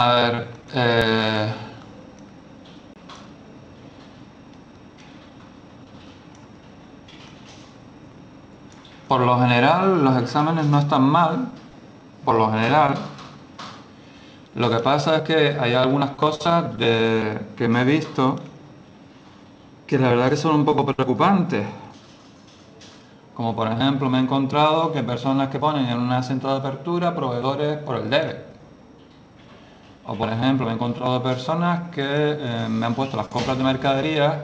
A ver, por lo general los exámenes no están mal, por lo general. Lo que pasa es que hay algunas cosas que me he visto que la verdad que son un poco preocupantes. Como por ejemplo me he encontrado que personas que ponen en un acento de apertura proveedores por el debe. O por ejemplo me he encontrado personas que me han puesto las compras de mercadería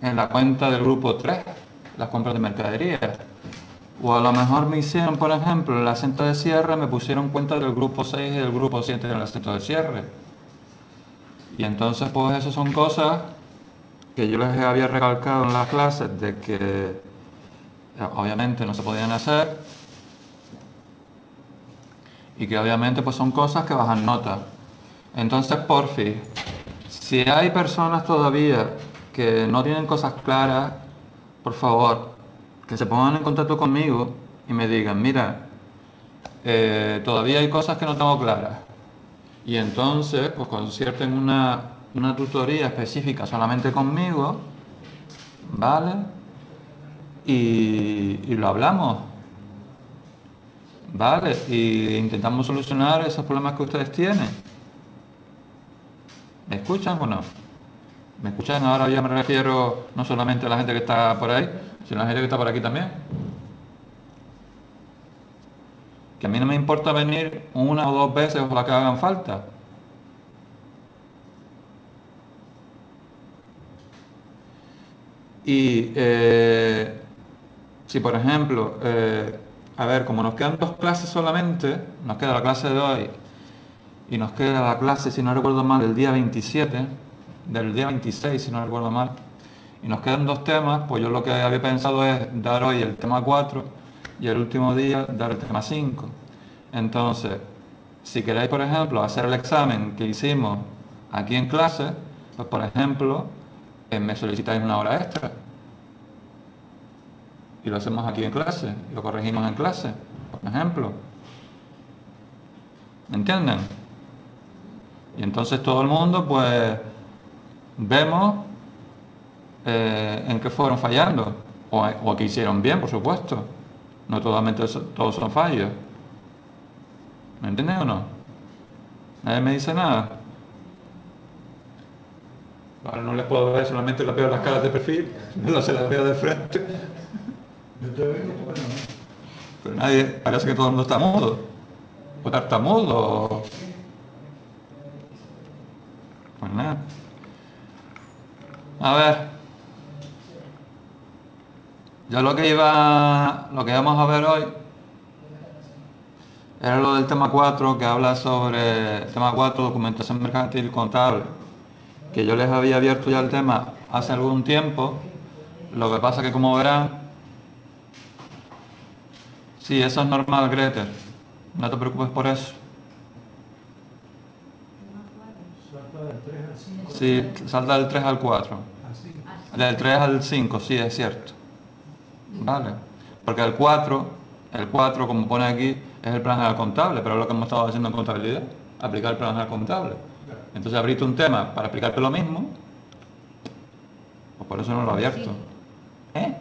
en la cuenta del grupo 3, las compras de mercadería. O a lo mejor me hicieron, por ejemplo, el acento de cierre, me pusieron cuenta del grupo 6 y del grupo 7 en el acento de cierre. Y entonces, pues, eso son cosas que yo les había recalcado en las clases de que obviamente no se podían hacer y que obviamente pues son cosas que bajan nota. Entonces, porfi, si hay personas todavía que no tienen cosas claras, por favor, que se pongan en contacto conmigo y me digan, mira, todavía hay cosas que no tengo claras. Y entonces, pues concierten una tutoría específica solamente conmigo, ¿vale? Y lo hablamos, ¿vale? Y intentamos solucionar esos problemas que ustedes tienen. ¿Me escuchan o no? ¿Me escuchan? Ahora ya me refiero no solamente a la gente que está por ahí, sino a la gente que está por aquí también. Que a mí no me importa venir una o dos veces o la que hagan falta. Y si por ejemplo, a ver, como nos quedan dos clases solamente, nos queda la clase de hoy y nos queda la clase, si no recuerdo mal, del día 27, del día 26, si no recuerdo mal, y nos quedan dos temas, pues yo lo que había pensado es dar hoy el tema 4 y el último día dar el tema 5. Entonces, si queréis, por ejemplo, hacer el examen que hicimos aquí en clase, pues por ejemplo, me solicitáis una hora extra y lo hacemos aquí en clase, lo corregimos en clase, por ejemplo. ¿Me entienden? Y entonces todo el mundo, pues, vemos en qué fueron fallando, o que hicieron bien, por supuesto. No todos son fallos. ¿Me entienden o no? Nadie me dice nada. Ahora no les puedo ver, solamente les veo las caras de perfil, no se las veo de frente. Pero nadie, parece que todo el mundo está mudo, o tartamudo, o... Pues nada. A ver, yo lo que íbamos a ver hoy era lo del tema 4 que habla sobre tema 4 documentación mercantil contable, que yo les había abierto ya el tema hace algún tiempo. Lo que pasa que, como verán, sí, eso es normal, Gretel, no te preocupes por eso. Sí, salta del 3 al 4. Del 3 al 5, sí, es cierto. Vale. Porque el cuatro, como pone aquí, es el plan general contable, pero es lo que hemos estado haciendo en contabilidad, aplicar el plan general contable. Entonces abriste un tema para explicarte lo mismo, pues por eso no lo he abierto. ¿Eh?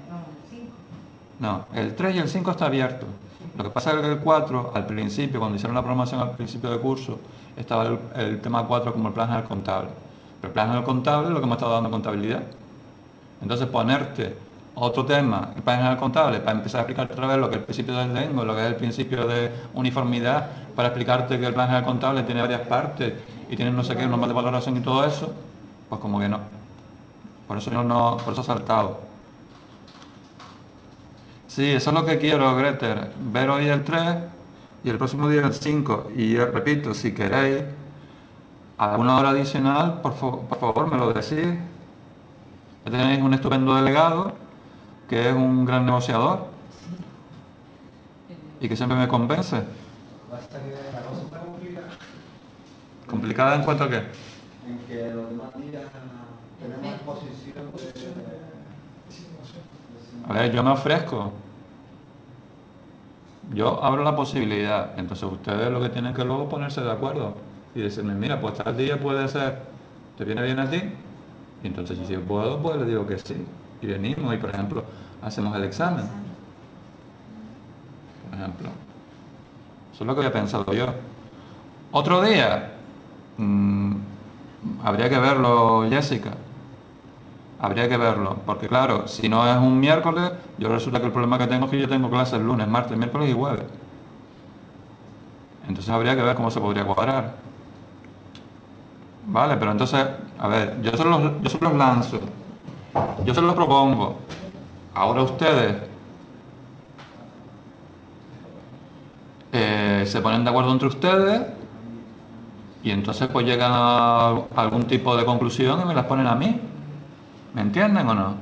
No, el 3 y el 5 está abierto. Lo que pasa es que el 4, al principio, cuando hicieron la promoción al principio del curso, estaba el tema 4 como el plan general contable. Pero el plan general contable es lo que hemos estado dando en contabilidad. Entonces ponerte otro tema, el plan general contable, para empezar a explicarte otra vez lo que es el principio del lengo, lo que es el principio de uniformidad, para explicarte que el plan general contable tiene varias partes y tiene no sé qué, normas de valoración y todo eso, pues como que no. Por eso yo no, por eso he saltado. Sí, eso es lo que quiero, Greter, ver hoy el 3 y el próximo día el 5. Y repito, si queréis alguna hora adicional, por favor me lo decís. Tenéis un estupendo delegado que es un gran negociador y que siempre me convence. Basta que la cosa está complicada. ¿Complicada en cuanto a qué? En que los demás días tenemos exposición de... A ver, yo me ofrezco. Yo abro la posibilidad. Entonces ustedes lo que tienen que luego ponerse de acuerdo y decirme, mira, pues tal día puede ser, ¿te viene bien a ti? Y entonces si puedo, pues le digo que sí. Y venimos y, por ejemplo, hacemos el examen. Por ejemplo. Eso es lo que había pensado yo. Otro día, mm, habría que verlo, Jessica. Habría que verlo, porque claro, si no es un miércoles, yo resulta que el problema que tengo es que yo tengo clases lunes, martes, miércoles y jueves. Entonces habría que ver cómo se podría cuadrar. Vale, pero entonces, a ver, yo se los lanzo, yo se los propongo. Ahora ustedes se ponen de acuerdo entre ustedes y entonces pues llegan a algún tipo de conclusión y me las ponen a mí. ¿Me entienden o no?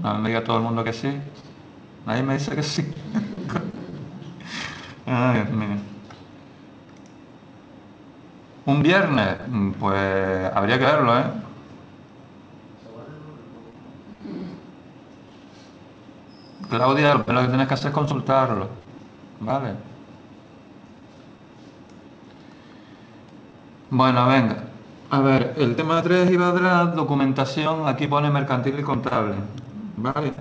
No me diga todo el mundo que sí. Nadie me dice que sí. Ay, Dios mío. Un viernes, pues habría que verlo, ¿eh? Claudia, lo primero que tienes que hacer es consultarlo. ¿Vale? Bueno, venga. A ver, el tema 3 iba de la documentación, aquí pone mercantil y contable. ¿Vale?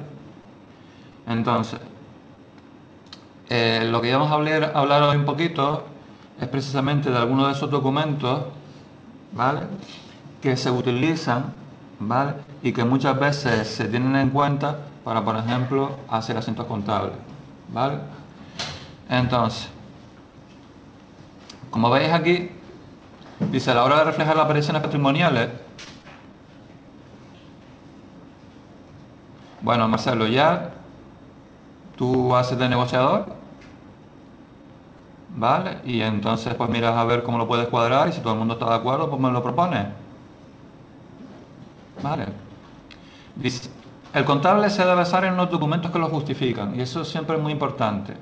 Entonces, lo que íbamos a hablar hoy un poquito es precisamente de algunos de esos documentos, ¿vale? Que se utilizan, ¿vale? Y que muchas veces se tienen en cuenta para, por ejemplo, hacer asientos contables, ¿vale? Entonces, como veis aquí, dice a la hora de reflejar las variaciones patrimoniales. Bueno, Marcelo, ya tú haces de negociador, ¿vale? Y entonces pues miras a ver cómo lo puedes cuadrar y si todo el mundo está de acuerdo, pues me lo propones, ¿vale? Dice, el contable se debe basar en los documentos que lo justifican y eso siempre es muy importante.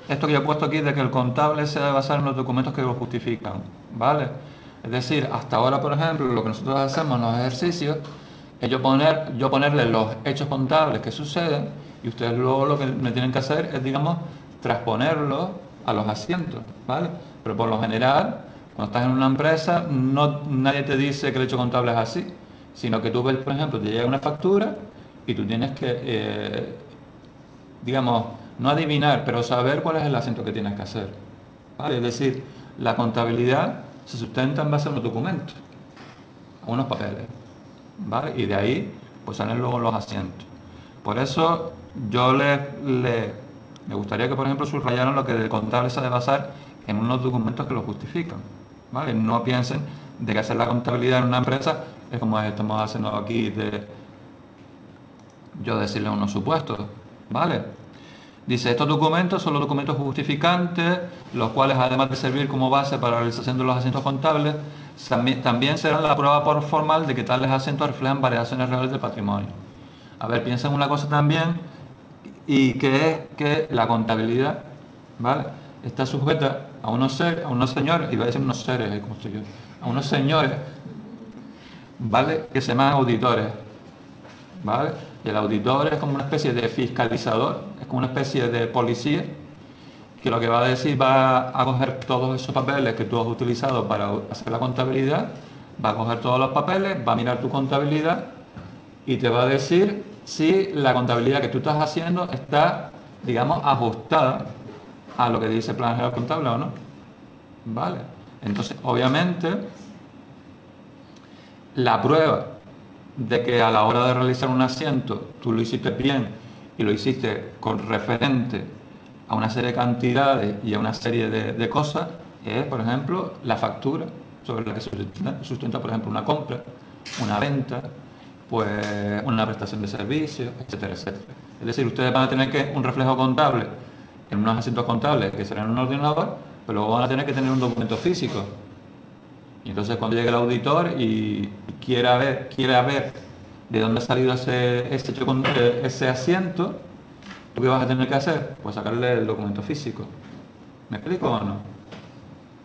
Esto que yo he puesto aquí de que el contable se debe basar en los documentos que lo justifican, ¿vale? Es decir, hasta ahora, por ejemplo, lo que nosotros hacemos en los ejercicios es yo ponerle los hechos contables que suceden y ustedes luego lo que me tienen que hacer es, digamos, transponerlo a los asientos, ¿vale? Pero por lo general, cuando estás en una empresa, nadie te dice que el hecho contable es así, sino que tú ves, por ejemplo, te llega una factura y tú tienes que, digamos, no adivinar, pero saber cuál es el asiento que tienes que hacer, ¿vale? Es decir, la contabilidad se sustenta en base a unos documentos, a unos papeles, ¿vale? Y de ahí pues salen luego los asientos. Por eso yo me gustaría que, por ejemplo, subrayaran lo que el contable se debe basar en unos documentos que lo justifican, ¿vale? No piensen de que hacer la contabilidad en una empresa es como estamos haciendo aquí de yo decirles unos supuestos, ¿vale? Dice, estos documentos son los documentos justificantes, los cuales además de servir como base para la realización de los asientos contables, también serán la prueba por formal de que tales asientos reflejan variaciones reales del patrimonio. A ver, piensa en una cosa también, y que es que la contabilidad, ¿vale? Está sujeta a unos señores, iba a decir unos seres, como estoy yo, a unos señores, ¿vale? Que se llaman auditores, ¿vale? Y el auditor es como una especie de fiscalizador, es como una especie de policía que lo que va a decir va a coger todos esos papeles que tú has utilizado para hacer la contabilidad, va a coger todos los papeles, va a mirar tu contabilidad y te va a decir si la contabilidad que tú estás haciendo está, digamos, ajustada a lo que dice el plan general contable o no. ¿Vale? Entonces, obviamente, la prueba de que a la hora de realizar un asiento tú lo hiciste bien y lo hiciste con referente a una serie de cantidades y a una serie de cosas es, por ejemplo, la factura sobre la que se sustenta, por ejemplo, una compra, una venta, pues una prestación de servicios, etcétera, etcétera. Es decir, ustedes van a tener que un reflejo contable en unos asientos contables que serán en un ordenador, pero luego van a tener que tener un documento físico. Y entonces cuando llegue el auditor y quiera ver de dónde ha salido ese asiento, ¿lo que vas a tener que hacer? Pues sacarle el documento físico. ¿Me explico o no?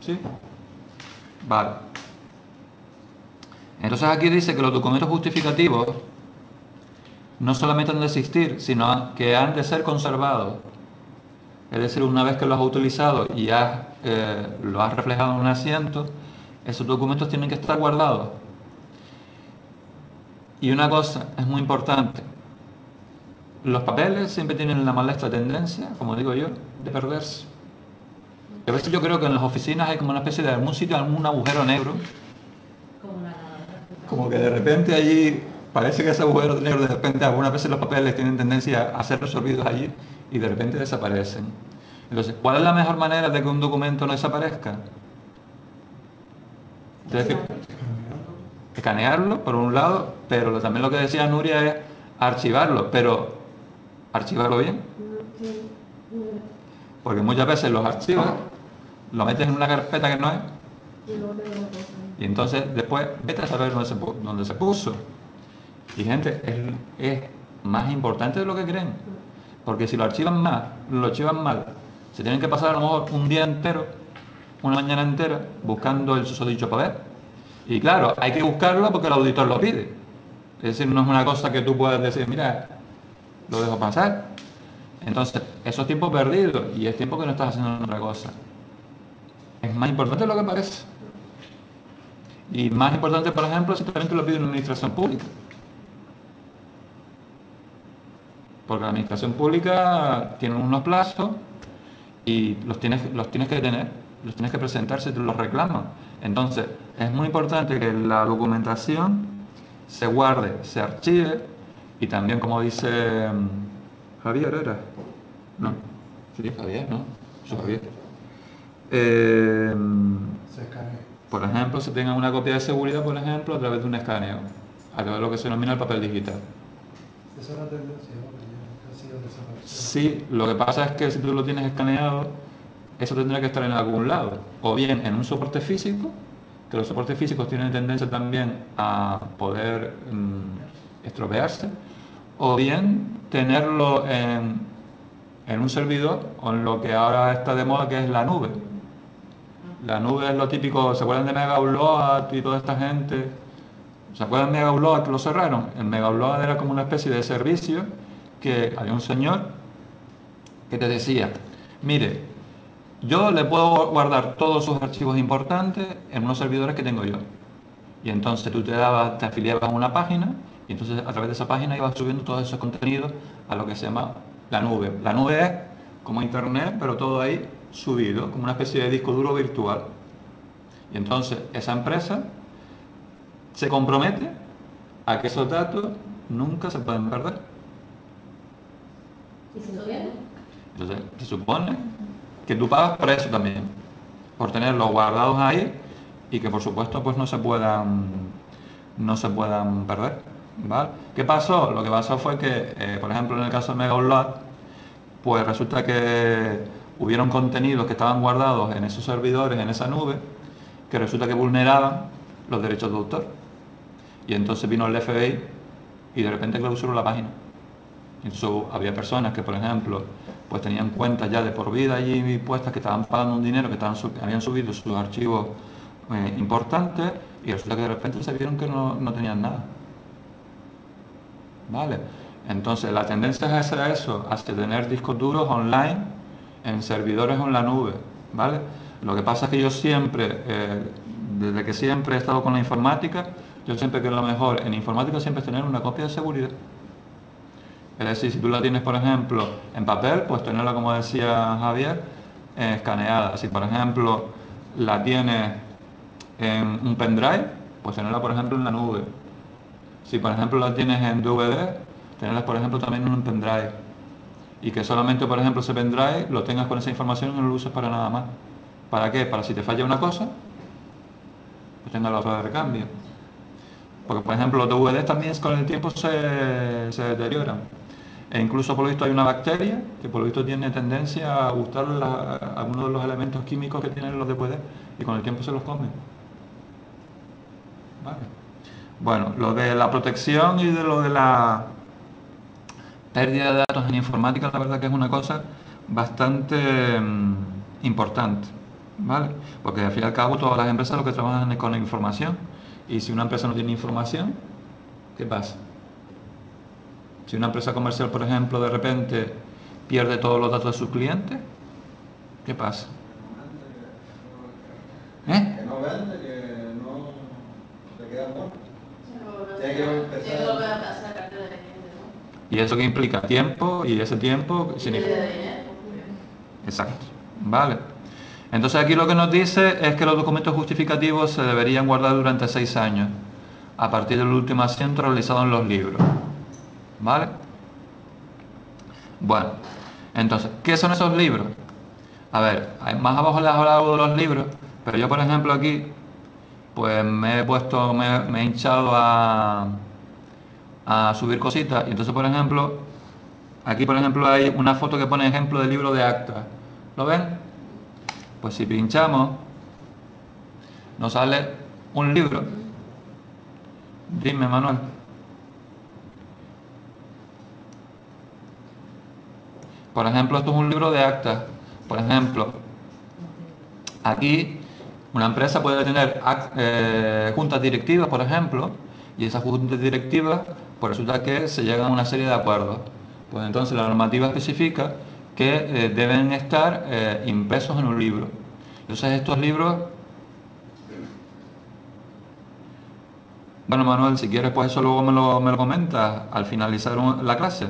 ¿Sí? Vale. Entonces aquí dice que los documentos justificativos no solamente han de existir, sino que han de ser conservados. Es decir, una vez que los has utilizado y lo has reflejado en un asiento, esos documentos tienen que estar guardados. Y una cosa es muy importante. Los papeles siempre tienen la molesta tendencia, como digo yo, de perderse. A veces yo creo que en las oficinas hay como una especie de algún sitio, algún agujero negro. Como que de repente allí, parece que ese agujero negro, de repente algunas veces los papeles tienen tendencia a ser resolvidos allí y de repente desaparecen. Entonces, ¿cuál es la mejor manera de que un documento no desaparezca? Es decir, escanearlo por un lado, pero también lo que decía Nuria es archivarlo, pero archivarlo bien. Porque muchas veces los archivas, lo metes en una carpeta que no es, y entonces después vete a saber dónde se puso. Y gente, es más importante de lo que creen. Porque si lo archivan mal, se tienen que pasar a lo mejor un día entero, una mañana entera, buscando el susodicho papel. Y claro, hay que buscarlo porque el auditor lo pide. Es decir, no es una cosa que tú puedas decir, mira, lo dejo pasar. Entonces, eso es tiempo perdido y es tiempo que no estás haciendo otra cosa. Es más importante de lo que parece. Y más importante, por ejemplo, si también te lo pide una administración pública. Porque la administración pública tiene unos plazos y los tienes que tener, los tienes que presentar si te los reclaman. Entonces, es muy importante que la documentación se guarde, se archive y también, como dice Javier, ¿era? No, sí, Javier, ¿no? Soy Javier. Se escanea. Por ejemplo, se tenga una copia de seguridad, por ejemplo, a través de un escaneo, a través de lo que se denomina el papel digital. Eso es una tendencia, ¿no? Que ha sido desaparecido. Sí, lo que pasa es que si tú lo tienes escaneado, eso tendrá que estar en algún lado, o bien en un soporte físico, que los soportes físicos tienen tendencia también a poder estropearse, o bien tenerlo en un servidor, o en lo que ahora está de moda, que es la nube. La nube es lo típico, ¿se acuerdan de Mega Upload y toda esta gente? ¿Se acuerdan de Mega Upload que lo cerraron? El Mega Upload era como una especie de servicio que había un señor que te decía, mire, yo le puedo guardar todos sus archivos importantes en unos servidores que tengo yo. Y entonces tú te afiliabas a una página y entonces a través de esa página ibas subiendo todos esos contenidos a lo que se llama la nube. La nube es como internet, pero todo ahí subido, como una especie de disco duro virtual. Y entonces esa empresa se compromete a que esos datos nunca se pueden perder. ¿Y si lo viene? Entonces se supone que tú pagas por eso también, por tenerlos guardados ahí y que por supuesto pues no se puedan perder, ¿vale? ¿Qué pasó? Lo que pasó fue que, por ejemplo, en el caso de Mega Upload, pues resulta que hubieron contenidos que estaban guardados en esos servidores, en esa nube, que resulta que vulneraban los derechos de autor. Y entonces vino el FBI y de repente clausuró la página. Entonces había personas que, por ejemplo, pues tenían cuentas ya de por vida allí puestas, que estaban pagando un dinero, que habían subido sus archivos importantes, y resulta que de repente se vieron que no tenían nada. ¿Vale? Entonces la tendencia es hacia eso, hacia tener discos duros online en servidores o en la nube. ¿Vale? Lo que pasa es que yo siempre, desde que siempre he estado con la informática, yo siempre creo lo mejor en informática siempre es tener una copia de seguridad. Es decir, si tú la tienes, por ejemplo, en papel, pues tenerla, como decía Javier, escaneada. Si, por ejemplo, la tienes en un pendrive, pues tenerla, por ejemplo, en la nube. Si, por ejemplo, la tienes en DVD, tenerla, por ejemplo, también en un pendrive. Y que solamente, por ejemplo, ese pendrive lo tengas con esa información y no lo uses para nada más. ¿Para qué? Para si te falla una cosa, pues tengas la otra de recambio. Porque, por ejemplo, los DVDs también con el tiempo se deterioran. E incluso, por lo visto, hay una bacteria que por lo visto tiene tendencia a gustar algunos de los elementos químicos que tienen los DVDs y con el tiempo se los comen. ¿Vale? Bueno, lo de la protección y de lo de la pérdida de datos en informática, la verdad que es una cosa bastante importante, ¿vale? Porque al fin y al cabo todas las empresas lo que trabajan es con la información. Y si una empresa no tiene información, ¿qué pasa? Si una empresa comercial, por ejemplo, de repente pierde todos los datos de sus clientes, ¿qué pasa? Que no vende, que no se queda muerto. Tiene que empezar. Y eso que implica tiempo, y ese tiempo significa... Exacto, vale. Entonces aquí lo que nos dice es que los documentos justificativos se deberían guardar durante 6 años, a partir del último asiento realizado en los libros. ¿Vale? Bueno, entonces, ¿qué son esos libros? A ver, más abajo les hablado de los libros, pero yo, por ejemplo, aquí, pues me he hinchado a subir cositas. Y entonces, por ejemplo, aquí, por ejemplo, hay una foto que pone ejemplo de libro de actas. ¿Lo ven? Pues si pinchamos, nos sale un libro. Dime, Manuel. Por ejemplo, esto es un libro de actas. Por ejemplo, aquí una empresa puede tener juntas directivas, por ejemplo, y esas juntas directivas, pues resulta que se llegan a una serie de acuerdos. Pues entonces la normativa especifica que deben estar impresos en un libro. Entonces estos libros... Bueno, Manuel, si quieres, pues eso luego me lo comentas al finalizar la clase.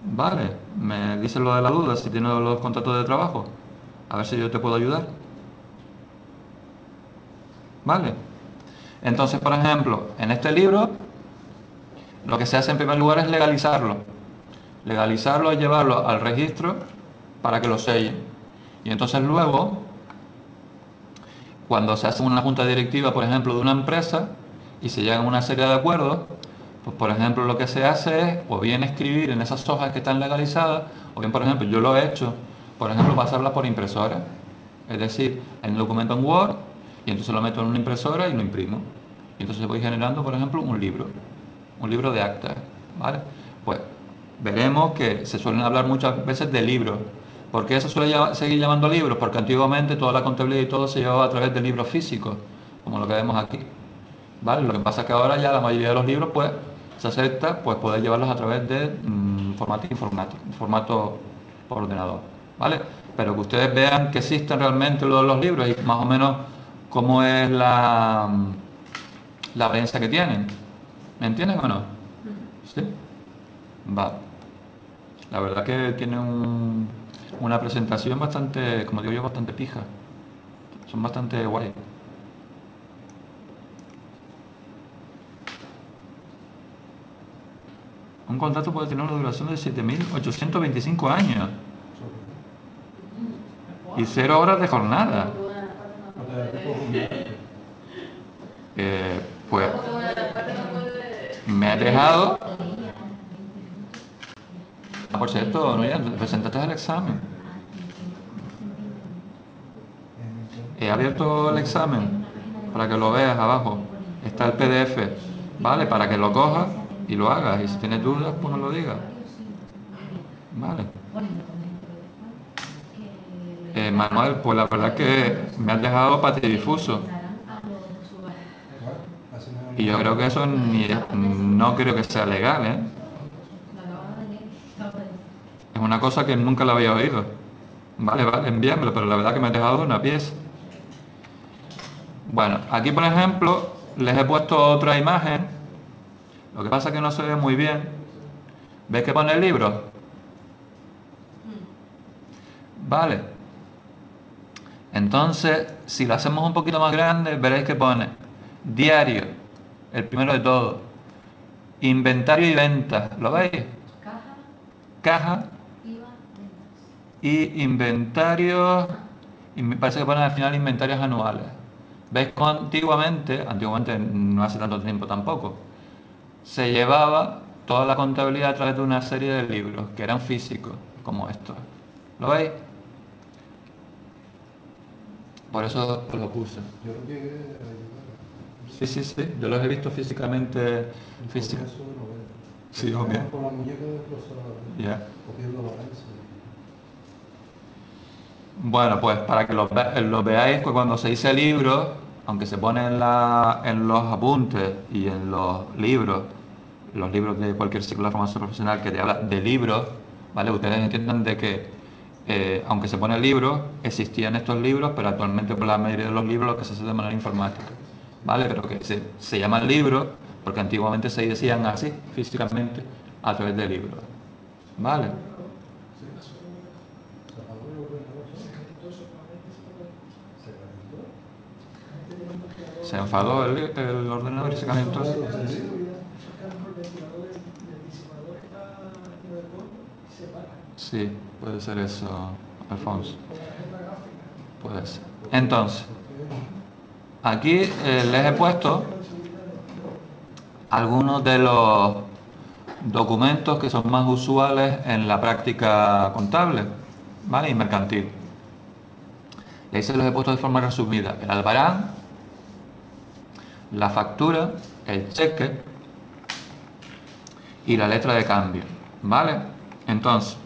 Vale, me dices lo de la duda, si tienes los contratos de trabajo. A ver si yo te puedo ayudar. Vale. Entonces, por ejemplo, en este libro, lo que se hace en primer lugar es legalizarlo. Legalizarlo es llevarlo al registro para que lo sellen. Y entonces luego, cuando se hace una junta directiva, por ejemplo, de una empresa, y se llegan a una serie de acuerdos, pues por ejemplo lo que se hace es o bien escribir en esas hojas que están legalizadas, o bien, por ejemplo, yo lo he hecho, por ejemplo, pasarlas por impresora. Es decir, en el documento en Word, y entonces lo meto en una impresora y lo imprimo. Y entonces voy generando, por ejemplo, un libro de actas, ¿vale? Pues veremos que se suelen hablar muchas veces de libros. ¿Por qué se suele seguir llamando libros? Porque antiguamente toda la contabilidad y todo se llevaba a través de libros físicos, como lo que vemos aquí. ¿Vale? Lo que pasa es que ahora ya la mayoría de los libros pues se acepta pues poder llevarlos a través de formato por ordenador, ¿vale? Pero que ustedes vean que existen realmente los libros y más o menos cómo es la apariencia que tienen. ¿Me entienden o no? ¿Sí? Vale. La verdad que tiene una presentación bastante, como digo yo, bastante pija. Son bastante guay. Un contrato puede tener una duración de 7.825 años y 0 horas de jornada. Pues me ha dejado... por cierto, no, ya presentaste el examen. He abierto el examen para que lo veas abajo. Está el PDF, ¿vale? Para que lo cojas y lo hagas. Y si tienes dudas, pues no lo digas. Vale. Manuel, pues la verdad es que me has dejado patidifuso. Y yo creo que eso no creo que sea legal, ¿eh? Es una cosa que nunca la había oído. Vale, envíamelo, pero la verdad que me has dejado una pieza. Bueno, aquí por ejemplo les he puesto otra imagen. Lo que pasa es que no se ve muy bien. ¿Ves que pone el libro? Vale. Entonces, si lo hacemos un poquito más grande, veréis que pone diario, el primero de todo, inventario y ventas. ¿Lo veis? Caja y inventarios, y me parece que pone al final inventarios anuales. ¿Veis cómo antiguamente no hace tanto tiempo tampoco, se llevaba toda la contabilidad a través de una serie de libros que eran físicos, como estos? ¿Lo veis? Por eso os lo puse. Yo lo llegué a ayudar. Sí, yo los he visto físicamente. Sí, obvio. Con la muñeca de Ya. cogiendo la prensa. Bueno, pues para que lo veáis, pues cuando se dice libro, aunque se pone en los apuntes y en los libros de cualquier ciclo de formación profesional que te habla de libros, ¿vale? Ustedes entiendan de que, aunque se pone libros, existían estos libros, pero actualmente por la mayoría de los libros lo que se hace de manera informática, ¿vale? Pero que se llaman libros porque antiguamente se decían así, físicamente, a través de libros, ¿vale? Se enfadó el ordenador y se calentó. Sí, puede ser eso, Alfonso. Puede ser. Entonces, aquí les he puesto algunos de los documentos que son más usuales en la práctica contable, ¿vale? Y mercantil. Y ahí se los he puesto de forma resumida: el albarán, la factura, el cheque y la letra de cambio, ¿vale? Entonces,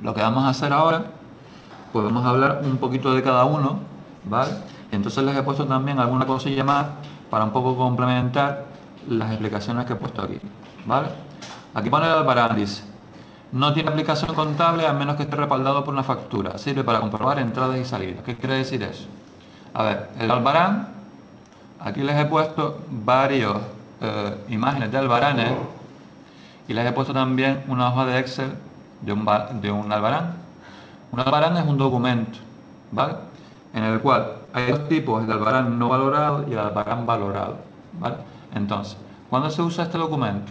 lo que vamos a hacer ahora, pues vamos a hablar un poquito de cada uno, ¿vale? Y entonces les he puesto también alguna cosilla más para un poco complementar las explicaciones que he puesto aquí, ¿vale? Aquí pone el albarán, dice: no tiene aplicación contable a menos que esté respaldado por una factura. Sirve para comprobar entradas y salidas. ¿Qué quiere decir eso? A ver, el albarán, aquí les he puesto varias imágenes de albaranes y les he puesto también una hoja de Excel de un albarán. Un albarán es un documento, ¿vale? En el cual hay dos tipos: el albarán no valorado y el albarán valorado, ¿vale? Entonces, ¿cuándo se usa este documento?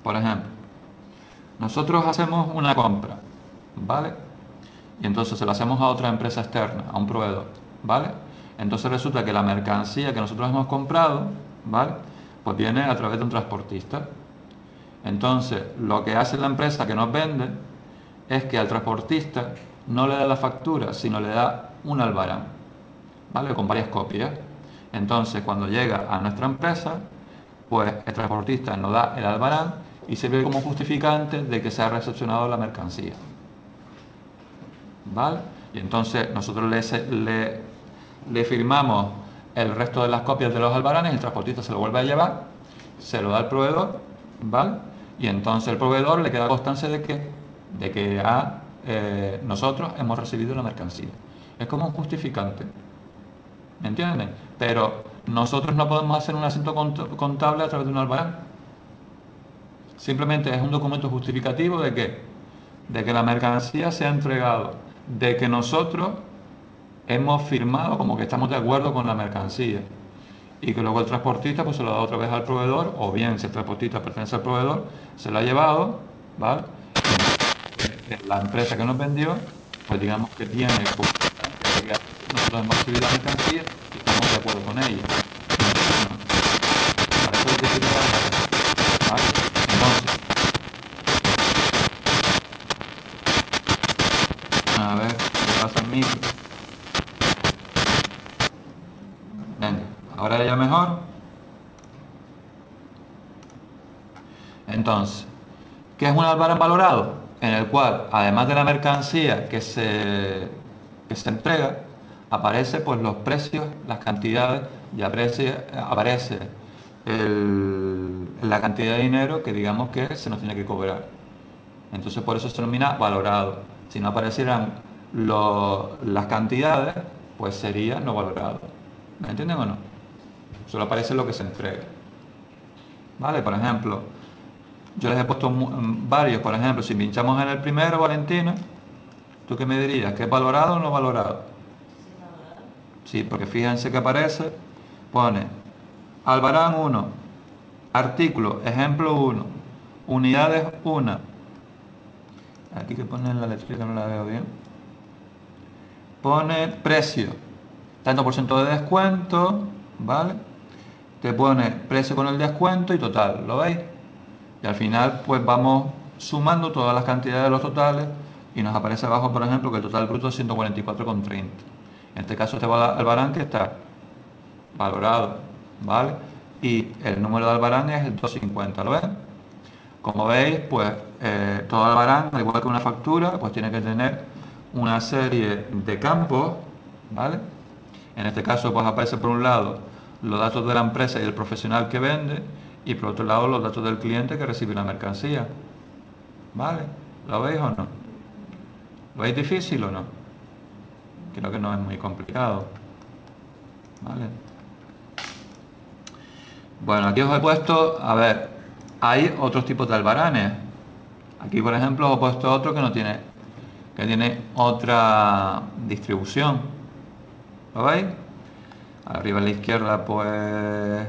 Por ejemplo, nosotros hacemos una compra, ¿vale? Y entonces se la hacemos a otra empresa externa, a un proveedor, ¿vale? Entonces resulta que la mercancía que nosotros hemos comprado, ¿vale? Pues viene a través de un transportista. Entonces, lo que hace la empresa que nos vende es que al transportista no le da la factura, sino le da un albarán, ¿vale? Con varias copias. Entonces, cuando llega a nuestra empresa, pues el transportista nos da el albarán y sirve como justificante de que se ha recepcionado la mercancía, ¿vale? Y entonces nosotros le firmamos el resto de las copias de los albaranes, el transportista se lo vuelve a llevar, se lo da al proveedor, ¿vale? Y entonces el proveedor le queda constancia de que nosotros hemos recibido la mercancía. Es como un justificante, ¿me entienden? Pero nosotros no podemos hacer un asiento contable a través de un albarán. Simplemente es un documento justificativo de que la mercancía se ha entregado, de que nosotros hemos firmado como que estamos de acuerdo con la mercancía y que luego el transportista pues se lo da otra vez al proveedor, o bien si el transportista pertenece al proveedor, se lo ha llevado, ¿vale? La empresa que nos vendió, pues digamos que tiene que nosotros hemos recibido la mercancía y estamos de acuerdo con ella. Para eso hay que firmar, ¿vale? Entonces, a ver, ¿qué pasa en micro? Venga, ahora ya mejor. Entonces, ¿qué es un albarán valorado? En el cual, además de la mercancía que se entrega, aparece pues los precios, las cantidades y aparece la cantidad de dinero que digamos que se nos tiene que cobrar. Entonces por eso se denomina valorado. Si no aparecieran las cantidades, pues sería no valorado. ¿Me entienden o no? Solo aparece lo que se entrega. ¿Vale? Por ejemplo, yo les he puesto varios. Por ejemplo, si pinchamos en el primero, Valentina, ¿tú qué me dirías? ¿Que es valorado o no valorado? Sí, porque fíjense que aparece, pone albarán 1, artículo, ejemplo 1, unidades 1. Aquí que pone la letrita, no la veo bien. Pone precio, tanto por ciento de descuento, ¿vale? Te pone precio con el descuento y total, ¿lo veis? Y al final pues vamos sumando todas las cantidades de los totales y nos aparece abajo, por ejemplo, que el total bruto es 144,30. En este caso este albarán que está valorado, ¿vale? Y el número de albarán es el 250, ¿lo ven? Como veis, pues todo albarán, al igual que una factura, pues tiene que tener una serie de campos, ¿vale? En este caso pues aparece por un lado los datos de la empresa y el profesional que vende y por otro lado los datos del cliente que recibe la mercancía. ¿Vale? ¿Lo veis o no? ¿Lo veis difícil o no? Creo que no es muy complicado. ¿Vale? Bueno, aquí os he puesto, a ver, hay otros tipos de albaranes. Aquí, por ejemplo, os he puesto otro que tiene otra distribución. ¿Lo veis? Arriba a la izquierda, pues,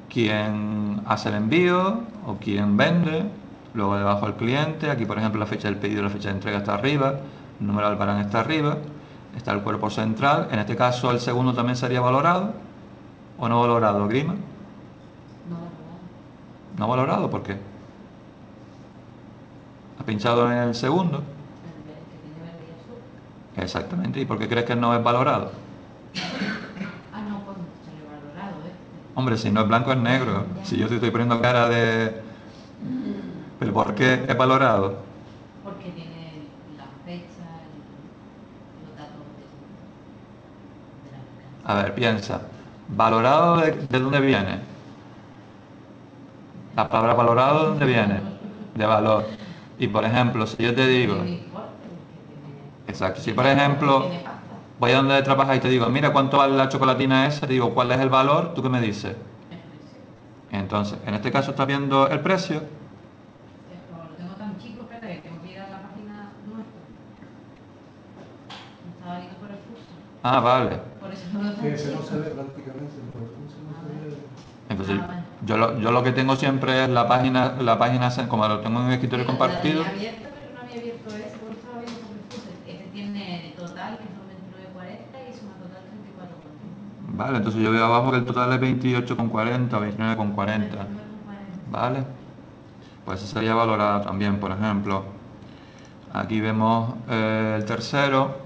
quien hace el envío o quien vende. Luego debajo el cliente. Aquí, por ejemplo, la fecha del pedido y la fecha de entrega está arriba. El número de albarán está arriba. Está el cuerpo central. En este caso, el segundo también sería valorado. ¿O no valorado, Grima? ¿No valorado? ¿Por qué? ¿Has pinchado en el segundo? Exactamente. ¿Y por qué crees que no es valorado? No, pues no sale valorado, Hombre, si no es blanco es negro. Si yo te estoy poniendo cara de... ¿Pero por qué es valorado? Porque tiene la fecha y los datos de la mercancía. A ver, piensa. ¿Valorado de dónde viene? La palabra valorado, ¿de dónde viene? De valor. Y por ejemplo, si yo te digo... Exacto. Si por ejemplo voy a donde trabajas y te digo, mira cuánto vale la chocolatina esa, te digo, ¿cuál es el valor? ¿Tú qué me dices? Entonces, en este caso estás viendo el precio. Lo tengo tan chico, espérate, que tengo que ir a la página nuestra. Me estaba yendo por el curso. Ah, vale. Por eso no lo tengo. Que ese no se ve prácticamente, por el curso no se ve. Entonces, Bueno. yo lo que tengo siempre es la página, como lo tengo en un escritorio compartido. La tenía abierta, pero no había abierto ese, porque estaba viendo por el curso. Este tiene total, que son 29,40 y suma total 34,40. Vale, entonces yo veo abajo que el total es 28,40, 29,40. Vale. Pues ese sería valorado también, por ejemplo. Aquí vemos el tercero.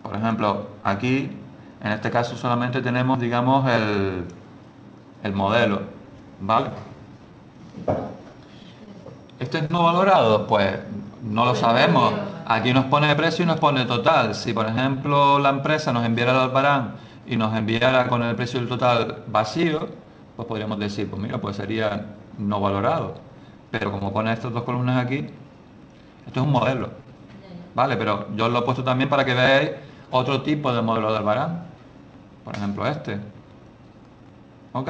Por ejemplo, aquí, en este caso solamente tenemos, digamos, el modelo, ¿vale? ¿Este es no valorado? Pues no lo sabemos. Aquí nos pone precio y nos pone total. Si, por ejemplo, la empresa nos enviara el albarán y nos enviara con el precio del total vacío, pues podríamos decir, pues mira, pues sería no valorado. Pero como pone estas dos columnas aquí, esto es un modelo. Vale, pero yo os lo he puesto también para que veáis otro tipo de modelo de albarán. Por ejemplo, este. ¿Ok?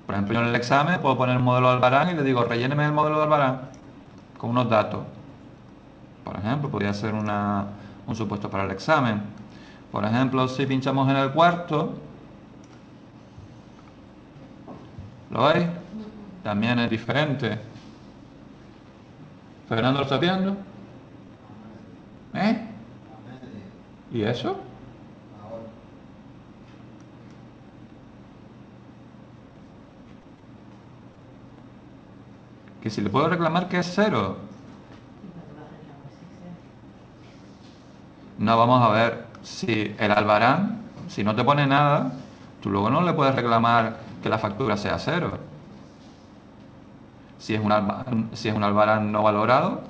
Por ejemplo, yo en el examen puedo poner el modelo de albarán y le digo, relléneme el modelo de albarán con unos datos. Por ejemplo, podría ser un supuesto para el examen. Por ejemplo, si pinchamos en el cuarto, ¿lo veis? También es diferente. ¿Fernando lo está viendo? ¿Eh? ¿Y eso? Que si le puedo reclamar que es cero. No, vamos a ver. Si el albarán, si no te pone nada, tú luego no le puedes reclamar que la factura sea cero. Si es un albarán no valorado,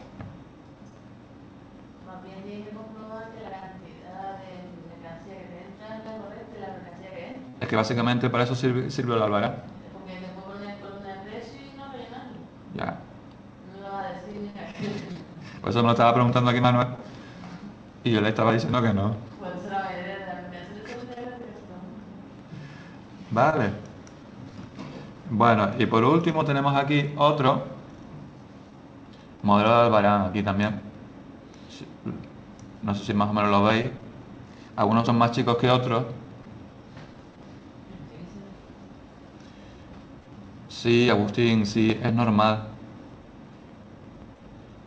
Más bien tiene que comprobar que la cantidad de mercancía que te entra es la correcta y la mercancía que entra. es que básicamente para eso sirve el albarán. Porque te puedo poner columna de precio y no rellenarlo. Ya. No lo va a decir ni a Por eso me lo estaba preguntando aquí Manuel. Y yo le estaba diciendo que no. Por eso la mayoría de las mercancías son de la persona. Vale. Bueno, y por último tenemos aquí otro modelo de albarán, aquí también. No sé si más o menos lo veis. Algunos son más chicos que otros. Sí, Agustín, sí, es normal.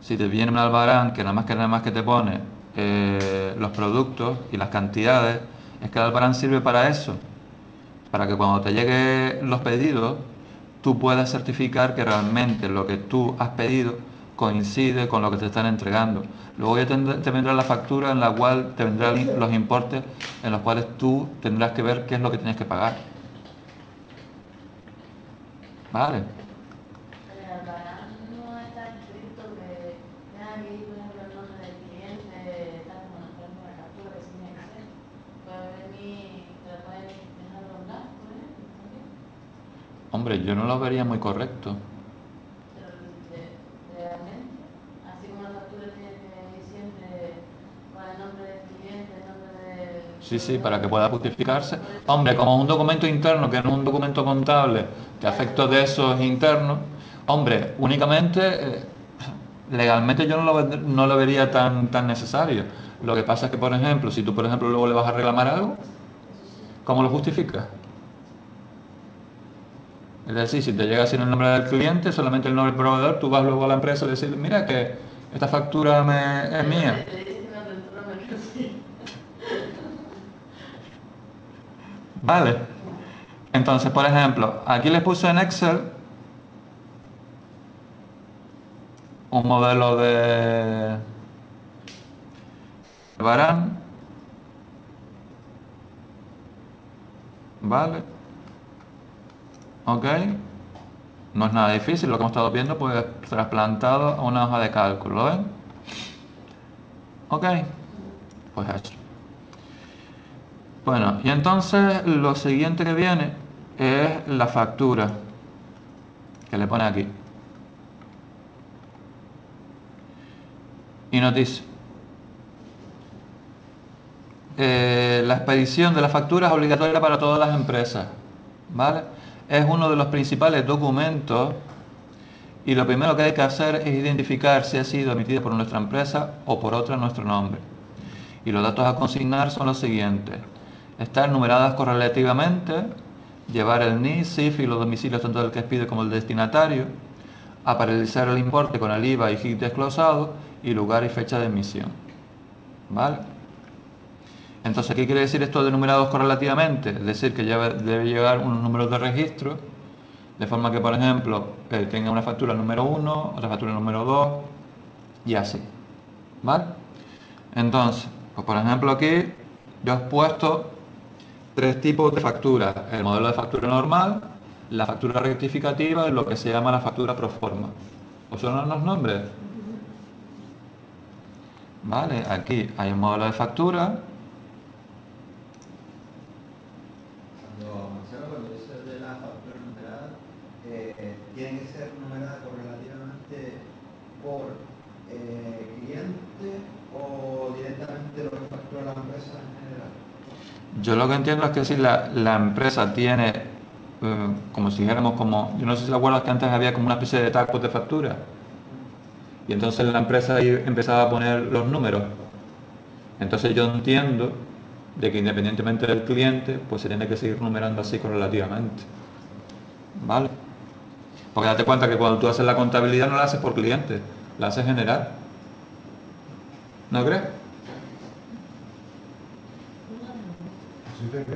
Si te viene un albarán que nada más que te pone los productos y las cantidades, es que el albarán sirve para eso. Para que cuando te lleguen los pedidos, tú puedas certificar que realmente lo que tú has pedido coincide con lo que te están entregando. Luego ya te vendrá la factura en la cual te vendrán los importes en los cuales tú tendrás que ver qué es lo que tienes que pagar. ¿Vale? El albarán no es tan estricto que tenga que ir, por ejemplo, el nombre del cliente, tal como nos ponen en la captura, que si Hombre, yo no lo vería muy correcto. Legalmente, así como la factura tiene que ir siempre con el nombre del cliente, el nombre del... Sí, para que pueda justificarse. Hombre, como un documento interno, que no es un documento contable, que a efectos de esos internos, hombre, únicamente, legalmente yo no lo vería tan necesario. Lo que pasa es que, por ejemplo, si tú, por ejemplo, luego le vas a reclamar algo, ¿cómo lo justificas? Es decir, si te llega sin el nombre del cliente, solamente el nombre del proveedor, tú vas luego a la empresa y le dices, mira que esta factura es mía. Vale. Entonces, por ejemplo, aquí les puse en Excel un modelo de Barán. Vale. Ok. No es nada difícil, lo que hemos estado viendo, pues trasplantado a una hoja de cálculo, ¿lo ven? Ok. Pues eso. Bueno, y entonces lo siguiente que viene es la factura que le pone aquí. Y nos dice, la expedición de la factura es obligatoria para todas las empresas, ¿vale? Es uno de los principales documentos y lo primero que hay que hacer es identificar si ha sido emitida por nuestra empresa o por otra en nuestro nombre. Y los datos a consignar son los siguientes: estar numeradas correlativamente, llevar el NIF, CIF y los domicilios tanto del que expide como el destinatario, aparelizar el importe con el IVA y GIC desglosado y lugar y fecha de emisión. ¿Vale? Entonces, ¿qué quiere decir esto de numerados correlativamente? Es decir, que debe llevar unos números de registro, de forma que, por ejemplo, tenga una factura número 1, otra factura número 2 y así. ¿Vale? Entonces, pues por ejemplo aquí yo he puesto 3 tipos de facturas: el modelo de factura normal, la factura rectificativa y lo que se llama la factura pro forma. ¿Os suenan los nombres? Vale, aquí hay un modelo de factura. Cuando dices de la factura numerada, ¿tiene que ser numerada correlativamente por cliente o directamente lo que factura la empresa en general? Yo lo que entiendo es que si la empresa tiene, como si dijéramos, como, yo no sé si te acuerdas que antes había como una especie de tacos de factura, y entonces la empresa ahí empezaba a poner los números. Entonces yo entiendo de que independientemente del cliente, pues se tiene que seguir numerando así correlativamente. ¿Vale? Porque date cuenta que cuando tú haces la contabilidad no la haces por cliente, la haces general. ¿No crees?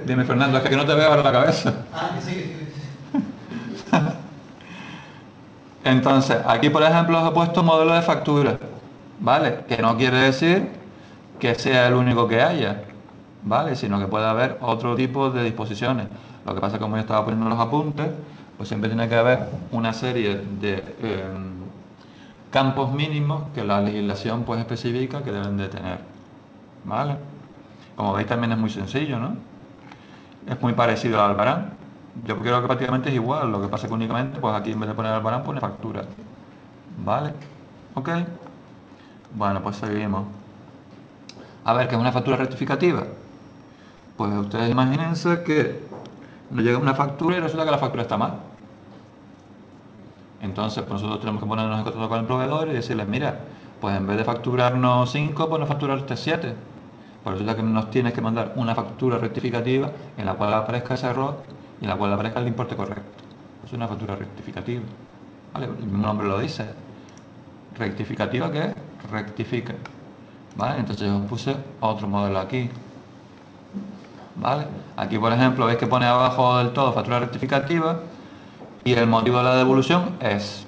Dime, Fernando, es que no te veo ahora la cabeza. Que sí. Entonces, aquí por ejemplo os he puesto modelo de factura, ¿vale? Que no quiere decir que sea el único que haya, ¿vale? Sino que puede haber otro tipo de disposiciones. Lo que pasa es que como yo estaba poniendo los apuntes, pues siempre tiene que haber una serie de campos mínimos que la legislación pues especifica que deben de tener, ¿vale? Como veis también es muy sencillo, ¿no? Es muy parecido al Albarán. Yo creo que prácticamente es igual, lo que pasa es que únicamente, pues aquí en vez de poner Albarán pone factura. ¿Vale? ¿Ok? Bueno, pues seguimos. A ver, ¿qué es una factura rectificativa? Pues ustedes imagínense que nos llega una factura y resulta que la factura está mal. Entonces, pues nosotros tenemos que ponernos en contacto con el proveedor y decirles, mira, pues en vez de facturarnos 5, pues nos facturarte 7. Pues resulta que nos tienes que mandar una factura rectificativa en la cual aparezca ese error y en la cual aparezca el importe correcto. Es una factura rectificativa. ¿Vale? El mismo nombre lo dice. Rectificativa, que es rectifica. ¿Vale? Entonces yo puse otro modelo aquí. ¿Vale? Aquí, por ejemplo, veis que pone abajo del todo factura rectificativa y el motivo de la devolución es.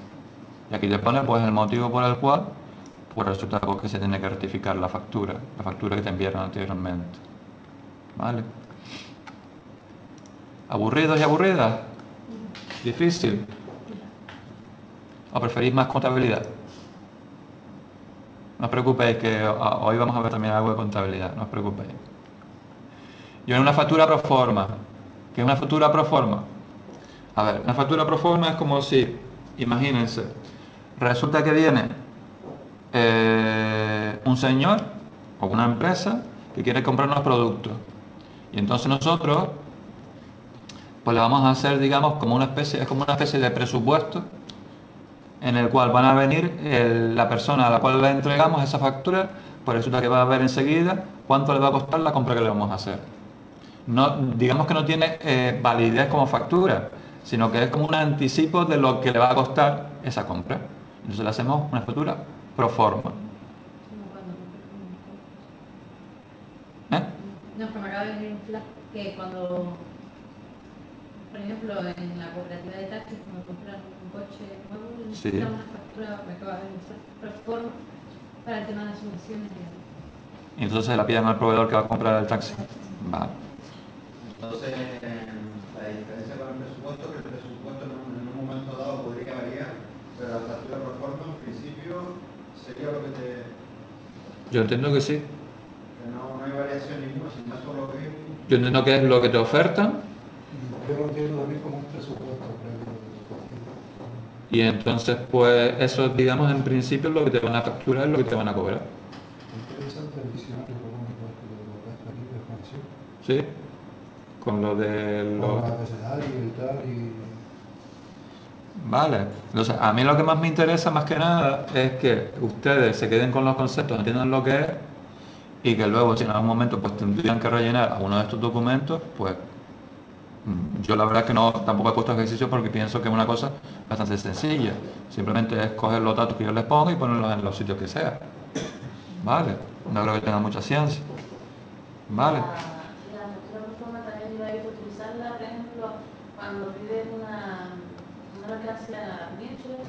Y aquí te pone pues el motivo por el cual pues resulta que se tiene que rectificar la factura que te enviaron anteriormente. ¿Vale? ¿Aburridos y aburridas? ¿Difícil? ¿O preferís más contabilidad? No os preocupéis, que hoy vamos a ver también algo de contabilidad, no os preocupéis. Y en una factura pro forma. ¿Qué es una factura pro forma? A ver, una factura pro forma es como si, imagínense, resulta que viene un señor o una empresa que quiere comprar unos productos. Y entonces nosotros, pues le vamos a hacer, digamos, como una especie, es como una especie de presupuesto en el cual van a venir la persona a la cual le entregamos esa factura, pues resulta que va a ver enseguida cuánto le va a costar la compra que le vamos a hacer. No, digamos que no tiene validez como factura, sino que es como un anticipo de lo que le va a costar esa compra. Entonces le hacemos una factura pro forma. ¿Eh? No, que me acaba de venir un flash que cuando, por ejemplo, en la cooperativa de taxis, cuando compran un coche nuevo, necesitan una factura, me acaba de venir pro forma para el tema de las subvenciones. Y entonces la piden al proveedor que va a comprar el taxi. Vale. Entonces, la diferencia con el presupuesto, que el presupuesto en un momento dado podría variar, pero la factura pro forma en principio sería lo que te... Yo entiendo que sí. Que no hay variación ninguna, sino solo que... Yo entiendo que es lo que te ofertan. Yo lo entiendo también como un presupuesto previo. Y entonces, pues, eso, digamos, en principio es lo que te van a facturar, es lo que te van a cobrar. Interesante el diccionario económico esto de lo que está aquí de Francia. ¿Sí? Con lo de Con los... el abecedario y tal y... Vale. Entonces, a mí lo que más me interesa, más que nada, es que ustedes se queden con los conceptos, entiendan lo que es, y que luego, si en algún momento, pues, tendrían que rellenar alguno de estos documentos, pues, yo la verdad es que no, tampoco he puesto ejercicio porque pienso que es una cosa bastante sencilla. Simplemente es coger los datos que yo les pongo y ponerlos en los sitios que sea. Vale. No creo que tenga mucha ciencia. Vale. La factura por forma también iba a ir a utilizarla, por ejemplo, cuando pides una mercancía a Mitchell,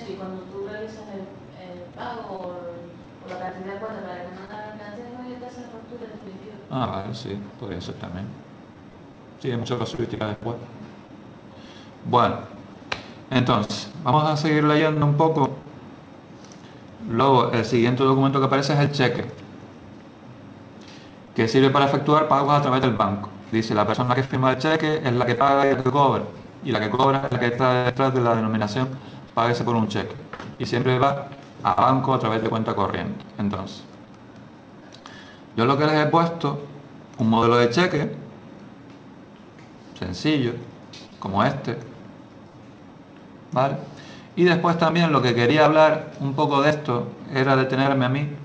y cuando tú realizas el pago o la cantidad cuenta para que manda la mercancía, no hay que hacer la factura definitiva. Ah, vale, sí, podría ser también. Sí, hay mucha casuística después. Bueno, entonces, vamos a seguir leyendo un poco. Luego, el siguiente documento que aparece es el cheque, que sirve para efectuar pagos a través del banco. Dice, la persona que firma el cheque es la que paga y la que cobra. Y la que cobra es la que está detrás de la denominación páguese por un cheque. Y siempre va a banco a través de cuenta corriente. Entonces, yo lo que les he puesto, un modelo de cheque, sencillo, como este. ¿Vale? Y después también lo que quería hablar un poco de esto era detenerme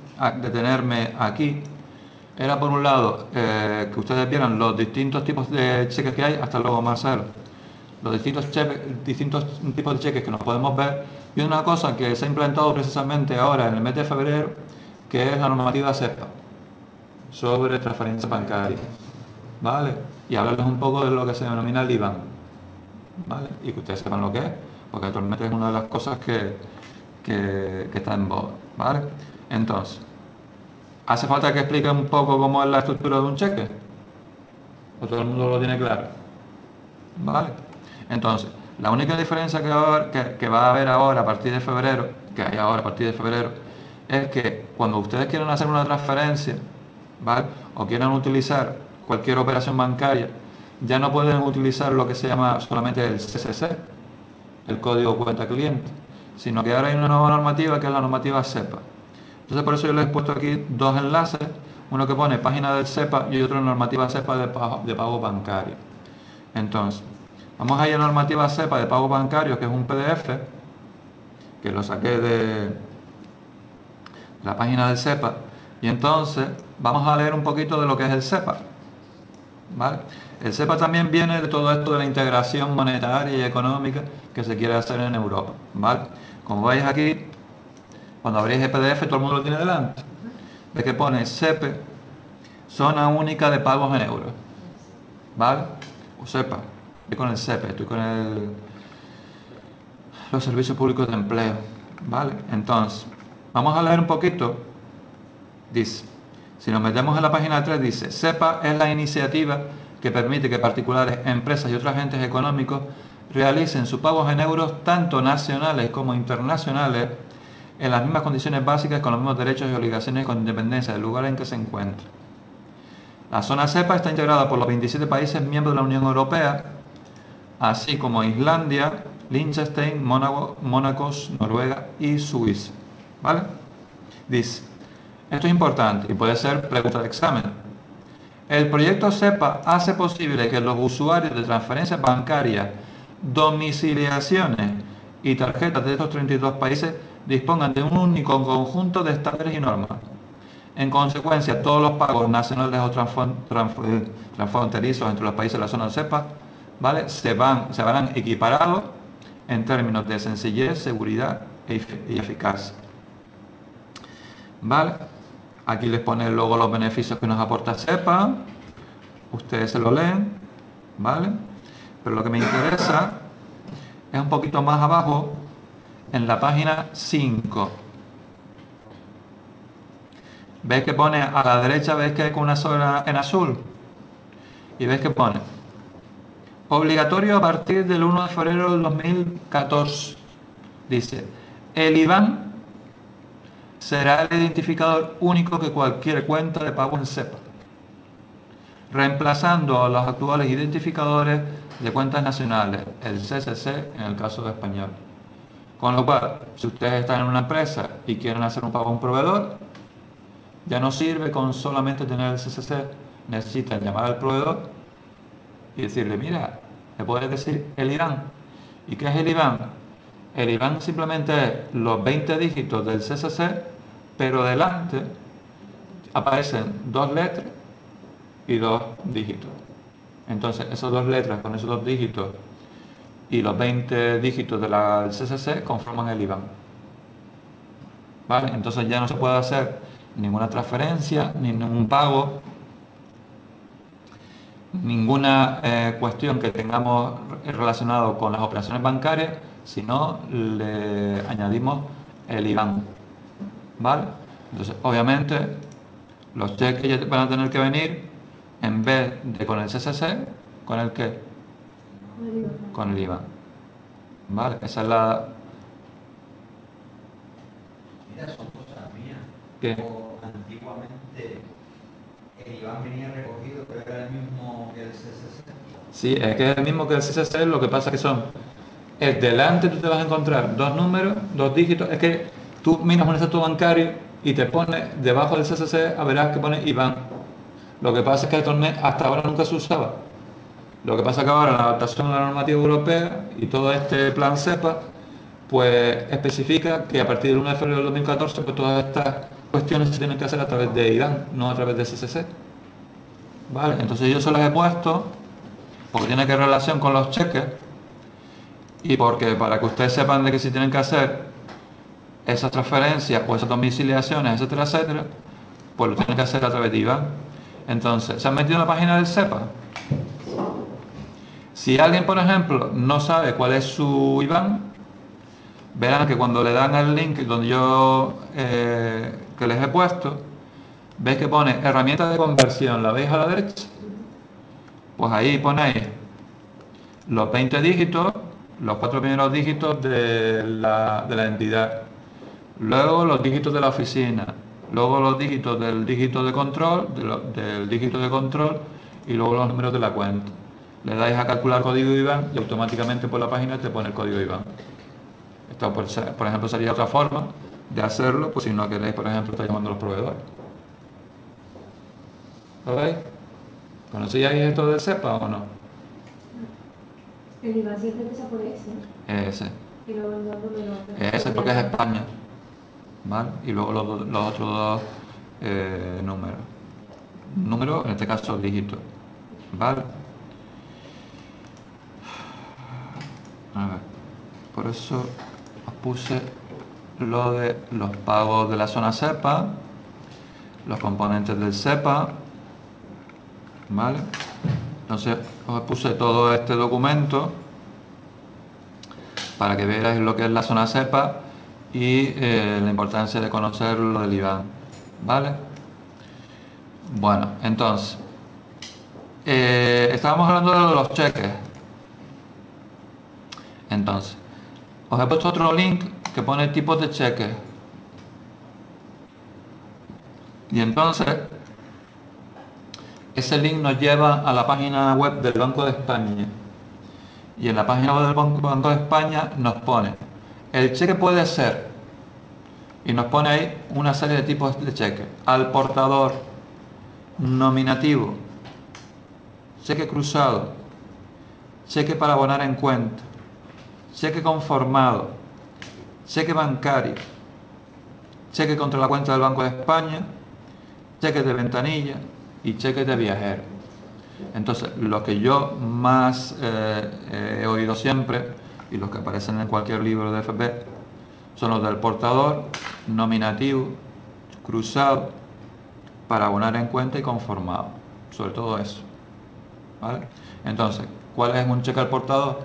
aquí. Era por un lado que ustedes vieran los distintos tipos de cheques que hay, hasta luego Marcelo, los distintos tipos de cheques que nos podemos ver, y una cosa que se ha implementado precisamente ahora en el mes de febrero, que es la normativa SEPA sobre transferencia bancaria, ¿vale? Y hablarles un poco de lo que se denomina el IBAN, ¿vale? Y que ustedes sepan lo que es, porque actualmente es una de las cosas que está en boga, ¿vale? Entonces, ¿hace falta que explique un poco cómo es la estructura de un cheque? ¿O todo el mundo lo tiene claro? ¿Vale? Entonces, la única diferencia que va a haber ahora a partir de febrero, que hay ahora a partir de febrero, es que cuando ustedes quieran hacer una transferencia, ¿vale? O quieran utilizar cualquier operación bancaria, ya no pueden utilizar lo que se llama solamente el CCC, el código cuenta cliente, sino que ahora hay una nueva normativa que es la normativa SEPA. Entonces por eso yo les he puesto aquí dos enlaces, uno que pone página del SEPA y otro normativa SEPA de pago bancario. Entonces, vamos a ir a normativa SEPA de pago bancario, que es un PDF, que lo saqué de la página del SEPA, y entonces vamos a leer un poquito de lo que es el SEPA. ¿Vale? El SEPA también viene de todo esto de la integración monetaria y económica que se quiere hacer en Europa, ¿vale? Como veis aquí, cuando abrís el PDF, todo el mundo lo tiene delante. Ves que pone SEPE, zona única de pagos en euros, ¿vale? O SEPA. Estoy con el SEPE, estoy con los servicios públicos de empleo, ¿vale? Entonces, vamos a leer un poquito. Dice, si nos metemos en la página 3, dice, SEPA es la iniciativa que permite que particulares, empresas y otros agentes económicos realicen sus pagos en euros, tanto nacionales como internacionales, en las mismas condiciones básicas, con los mismos derechos y obligaciones, con independencia del lugar en que se encuentre. La zona SEPA está integrada por los 27 países miembros de la Unión Europea, así como Islandia, Liechtenstein, Mónaco, Noruega y Suiza. ¿Vale? Dice, esto es importante y puede ser pregunta de examen. El proyecto SEPA hace posible que los usuarios de transferencias bancarias, domiciliaciones y tarjetas de estos 32 países dispongan de un único conjunto de estándares y normas. En consecuencia, todos los pagos nacionales o transfronterizos entre los países de la zona SEPA, ¿vale?, se verán equiparados en términos de sencillez, seguridad y eficacia. ¿Vale? Aquí les pone luego los beneficios que nos aporta SEPA. Ustedes se lo leen, ¿vale? Pero lo que me interesa es un poquito más abajo, en la página 5. ¿Ves que pone a la derecha, ves que hay una sola en azul? Y ves que pone obligatorio a partir del 1 de febrero del 2014. Dice, el IBAN será el identificador único que cualquier cuenta de pago en SEPA, reemplazando a los actuales identificadores de cuentas nacionales, el CCC en el caso de español. Con lo cual, si ustedes están en una empresa y quieren hacer un pago a un proveedor, ya no sirve con solamente tener el CCC, necesitan llamar al proveedor y decirle, mira, ¿me puedes decir el IBAN? ¿Y qué es el IBAN? El IBAN simplemente es los 20 dígitos del CCC, pero delante aparecen 2 letras y 2 dígitos. Entonces, esas 2 letras con esos 2 dígitos y los 20 dígitos del CCC conforman el IBAN. ¿Vale? Entonces ya no se puede hacer ninguna transferencia, ni ningún pago, ninguna cuestión que tengamos relacionado con las operaciones bancarias, si no le añadimos el IBAN. ¿Vale? Entonces, obviamente, los cheques ya van a tener que venir, en vez de con el CCC, ¿con el qué? Con el IBAN. ¿Vale? Esa es la... Mira, son cosas mías. ¿Qué? Antiguamente el IBAN venía recogido, pero era el mismo que el CCC. Sí, es que es el mismo que el CCC, lo que pasa es que son... delante tú te vas a encontrar 2 números, 2 dígitos. Es que tú miras un extracto bancario y te pone debajo del CCC, a verás que pone IBAN. Lo que pasa es que hasta ahora nunca se usaba. Lo que pasa es que ahora la adaptación a la normativa europea y todo este plan SEPA, pues especifica que a partir del 1 de febrero del 2014, pues todas estas cuestiones se tienen que hacer a través de IBAN, no a través de CCC. ¿Vale? Entonces yo se las he puesto porque tiene que ver relación con los cheques y porque para que ustedes sepan de que si tienen que hacer esas transferencias o esas domiciliaciones, etcétera, etcétera, pues lo tienen que hacer a través de IBAN. Entonces, ¿se han metido en la página del SEPA? Si alguien, por ejemplo, no sabe cuál es su IBAN, verán que cuando le dan al link donde yo que les he puesto, veis que pone herramienta de conversión, ¿la veis a la derecha? Pues ahí ponéis los 20 dígitos, los 4 primeros dígitos de la entidad, luego los dígitos de la oficina, luego los dígitos del dígito de control, del dígito de control y luego los números de la cuenta. Le dais a calcular código IBAN y automáticamente por la página te pone el código IBAN. Esto, por ejemplo, sería otra forma de hacerlo, pues si no queréis, por ejemplo, estar llamando a los proveedores. ¿Lo veis? ¿Conocíais esto del SEPA o no? El IBAN siempre empieza por ese. Ese. Y luego el número. Ese porque es España. ¿Vale? Y luego los otros 2 números. Número, en este caso, dígito. ¿Vale? A ver. Por eso os puse lo de los pagos de la zona SEPA, los componentes del SEPA. ¿Vale? Entonces os puse todo este documento para que veáis lo que es la zona SEPA y la importancia de conocer lo del IBAN. ¿Vale? Bueno, entonces estábamos hablando de los cheques. Entonces os he puesto otro link que pone tipos de cheques y entonces ese link nos lleva a la página web del Banco de España Y en la página web del Banco de España nos pone, el cheque puede ser, y nos pone ahí una serie de tipos de cheque: al portador, nominativo, cheque cruzado, cheque para abonar en cuenta, cheque conformado, cheque bancario, cheque contra la cuenta del Banco de España, cheques de ventanilla y cheques de viajero. Entonces, lo que yo más he oído siempre, y los que aparecen en cualquier libro de FP, son los del portador, nominativo, cruzado, para abonar en cuenta y conformado. Sobre todo eso, ¿vale? Entonces, ¿cuál es un cheque al portador?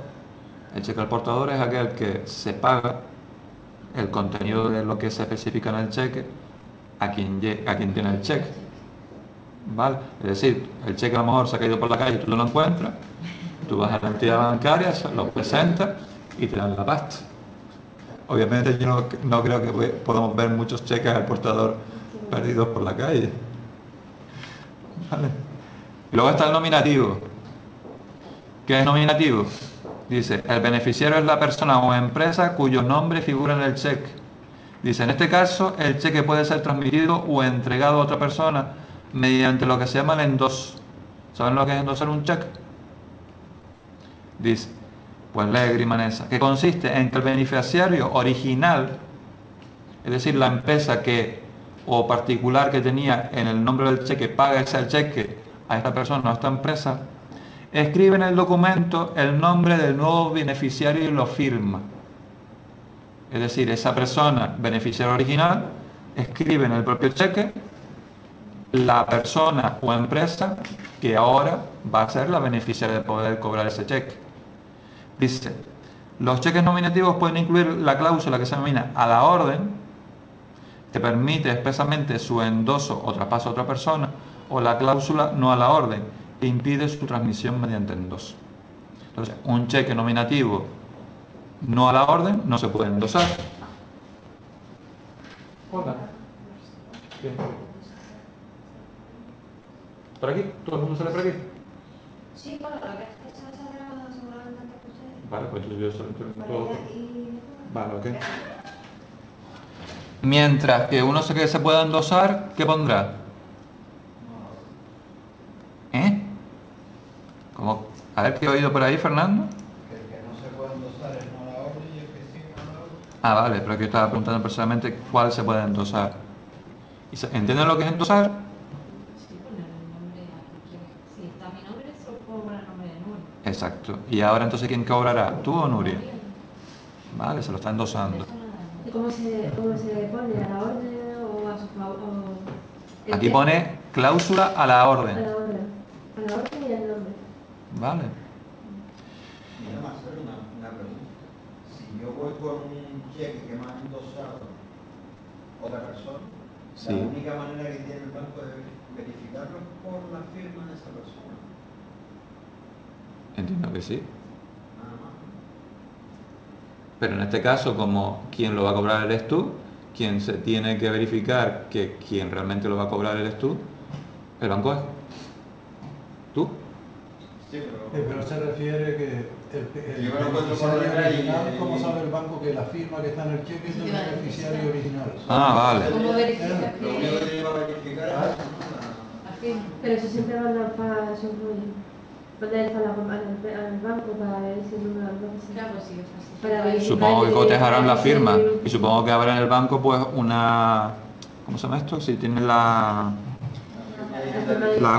El cheque al portador es aquel que se paga el contenido de lo que se especifica en el cheque a quien tiene el cheque, ¿vale? Es decir, el cheque a lo mejor se ha caído por la calle y tú no lo encuentras, tú vas a la entidad bancaria, lo presentas y te dan la pasta. Obviamente yo no creo que podamos ver muchos cheques al portador perdidos por la calle, ¿vale? Y luego está el nominativo. ¿Qué es nominativo? Dice, el beneficiario es la persona o empresa cuyo nombre figura en el cheque. Dice, en este caso, el cheque puede ser transmitido o entregado a otra persona mediante lo que se llama el endoso. ¿Saben lo que es endosar un cheque? Dice, pues lee Grimanesa, que consiste en que el beneficiario original, es decir, la empresa o particular que tenía en el nombre del cheque, paga ese cheque a esta persona o a esta empresa, escribe en el documento el nombre del nuevo beneficiario y lo firma. Es decir, esa persona, beneficiario original, escribe en el propio cheque la persona o empresa que ahora va a ser la beneficiaria de poder cobrar ese cheque. Dice, los cheques nominativos pueden incluir la cláusula que se denomina a la orden, que permite expresamente su endoso o traspaso a otra persona, o la cláusula no a la orden, que impide su transmisión mediante endoso. Entonces, un cheque nominativo no a la orden no se puede endosar. Hola. Bien. ¿Por aquí? ¿Todo el mundo sale por aquí? Sí, bueno, lo que es que se ha grabado seguramente antes que ustedes. Vale, pues yo solo todo. Vale, ok. Mientras que uno que se pueda endosar, ¿qué pondrá? ¿Eh? ¿Cómo? A ver, ¿qué he oído por ahí, Fernando? Que el que no se puede endosar es no la orden y el que sí no la orden. Ah, vale, pero aquí estaba preguntando personalmente cuál se puede endosar. ¿Entienden lo que es endosar? Sí, poner el nombre aquí. Si está mi nombre, solo puedo poner el nombre de Nuria. Exacto. ¿Y ahora entonces quién cobrará? ¿Tú o Nuria? Vale, se lo está endosando. ¿Y cómo se pone? ¿A la orden o a su favor? Aquí pone cláusula a la orden. A la orden. A la orden y el nombre. Vale. Mira, Marcelo, una pregunta. Si yo voy con un cheque que me ha endosado otra persona, Sí. la única manera que tiene el banco de verificarlo es por la firma de esa persona. Entiendo que sí. Nada más. Pero en este caso, como quien lo va a cobrar eres tú, quien se tiene que verificar que quien realmente lo va a cobrar eres tú, el banco es tú. Sí, Pero se refiere que el Yo me lo encuentro por beneficiario la calle original, y- ¿cómo sabe el banco que la firma que está en el cheque es del beneficiario original? Ah, vale. ¿Cómo verificas Lo único que que lleva a verificar es eso, ¿no? afirma? Pero eso siempre manda para su rollo. Manda él al banco para ver si el número de banco se Claro, pues sí, es así. Para verificar Supongo que cotejarán la firma Sí. y supongo que habrá en el banco pues una... ¿Cómo se llama esto? Si tienen la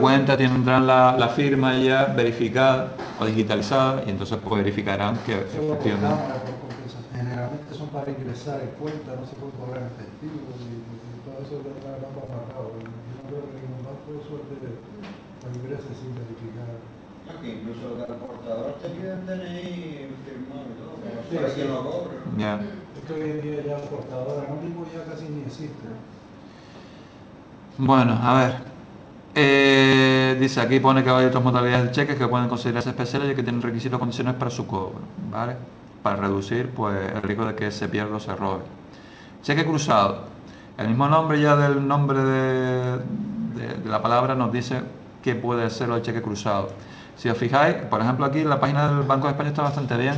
cuenta, tendrán la firma ya verificada o digitalizada y entonces pues verificarán que Por efectivamente... cámara, por compensación. Generalmente son para ingresar en cuenta, no se puede cobrar en efectivo y todo eso lo trae el banco amarrado. Yo no creo que ningún banco suerte lo ingrese sin verificar. Aquí incluso el transportador te pide el DNI firmado y todo, pero Sí, sabe sí. quién lo cobra. Ya. Es que hoy en día ya el portador anónimo ya casi ni existe. Bueno, a ver. Dice aquí pone que hay otras modalidades de cheques que pueden considerarse especiales y que tienen requisitos o condiciones para su cobro, ¿vale? Para reducir pues el riesgo de que se pierda o se robe. Cheque cruzado. El mismo nombre ya del nombre de la palabra nos dice qué puede ser el cheque cruzado. Si os fijáis, por ejemplo aquí la página del Banco de España está bastante bien,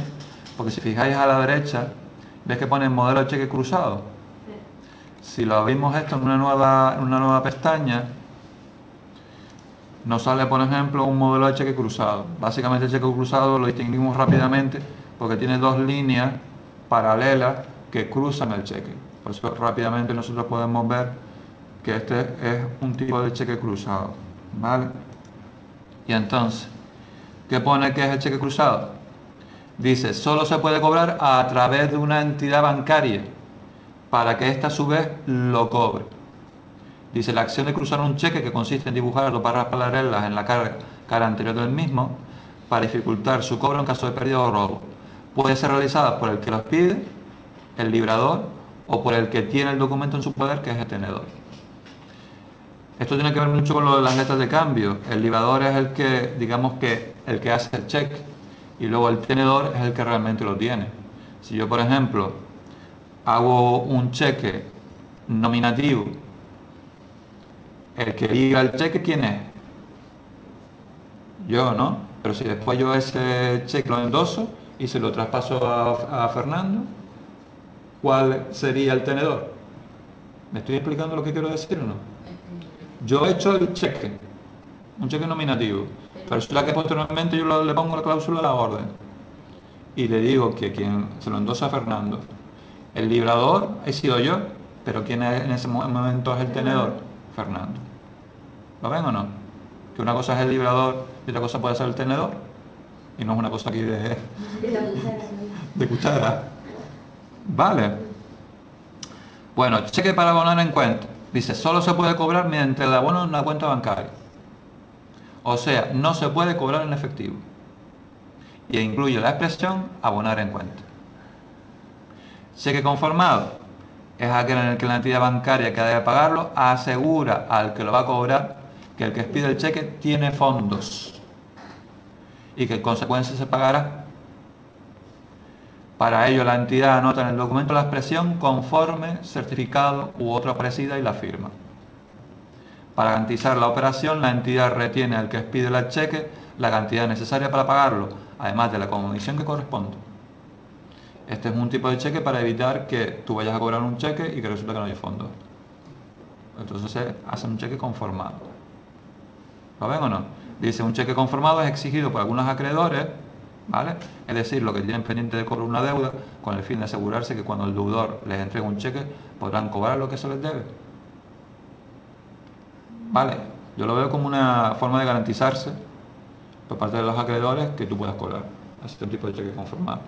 porque si fijáis a la derecha, ves que pone modelo de cheque cruzado. Si lo abrimos esto en una nueva pestaña, nos sale, por ejemplo, un modelo de cheque cruzado. Básicamente el cheque cruzado lo distinguimos rápidamente porque tiene dos líneas paralelas que cruzan el cheque. Por eso rápidamente nosotros podemos ver que este es un tipo de cheque cruzado, ¿vale? Y entonces, ¿qué pone que es el cheque cruzado? Dice, solo se puede cobrar a través de una entidad bancaria para que ésta a su vez lo cobre. Dice, la acción de cruzar un cheque, que consiste en dibujar dos barras paralelas en la cara anterior del mismo para dificultar su cobro en caso de pérdida o robo, puede ser realizada por el que los pide, el librador, o por el que tiene el documento en su poder, que es el tenedor. Esto tiene que ver mucho con lo de las letras de cambio. El librador es el que, digamos que, el que hace el cheque, y luego el tenedor es el que realmente lo tiene. Si yo, por ejemplo, hago un cheque nominativo, el que libra el cheque, ¿quién es? Yo, ¿no? Pero si después yo ese cheque lo endoso y se lo traspaso a Fernando, ¿cuál sería el tenedor? ¿Me estoy explicando lo que quiero decir o no? Yo he hecho el cheque, un cheque nominativo, pero es la que posteriormente yo le pongo la cláusula a la orden y le digo que quien se lo endosa a Fernando, el librador he sido yo, pero quien en ese momento es el tenedor, Fernando. ¿Lo ven o no? Que una cosa es el librador y otra cosa puede ser el tenedor, y no es una cosa aquí de cuchara. Vale. Bueno, cheque para abonar en cuenta. Dice, solo se puede cobrar mediante el abono en una cuenta bancaria. O sea, no se puede cobrar en efectivo. Y incluye la expresión abonar en cuenta. Cheque conformado es aquel en el que la entidad bancaria que debe pagarlo asegura al que lo va a cobrar que el que expide el cheque tiene fondos y que en consecuencia se pagará. Para ello la entidad anota en el documento la expresión conforme, certificado u otra parecida y la firma. Para garantizar la operación, la entidad retiene al que expide el cheque la cantidad necesaria para pagarlo, además de la comisión que corresponde. Este es un tipo de cheque para evitar que tú vayas a cobrar un cheque y que resulta que no hay fondos. Entonces se hace un cheque conformado. ¿Lo ven o no? Dice, un cheque conformado es exigido por algunos acreedores, ¿vale? Es decir, los que tienen pendiente de cobrar una deuda, con el fin de asegurarse que cuando el deudor les entregue un cheque, podrán cobrar lo que se les debe. ¿Vale? Yo lo veo como una forma de garantizarse por parte de los acreedores que tú puedas cobrar. Así es un tipo de cheque conformado.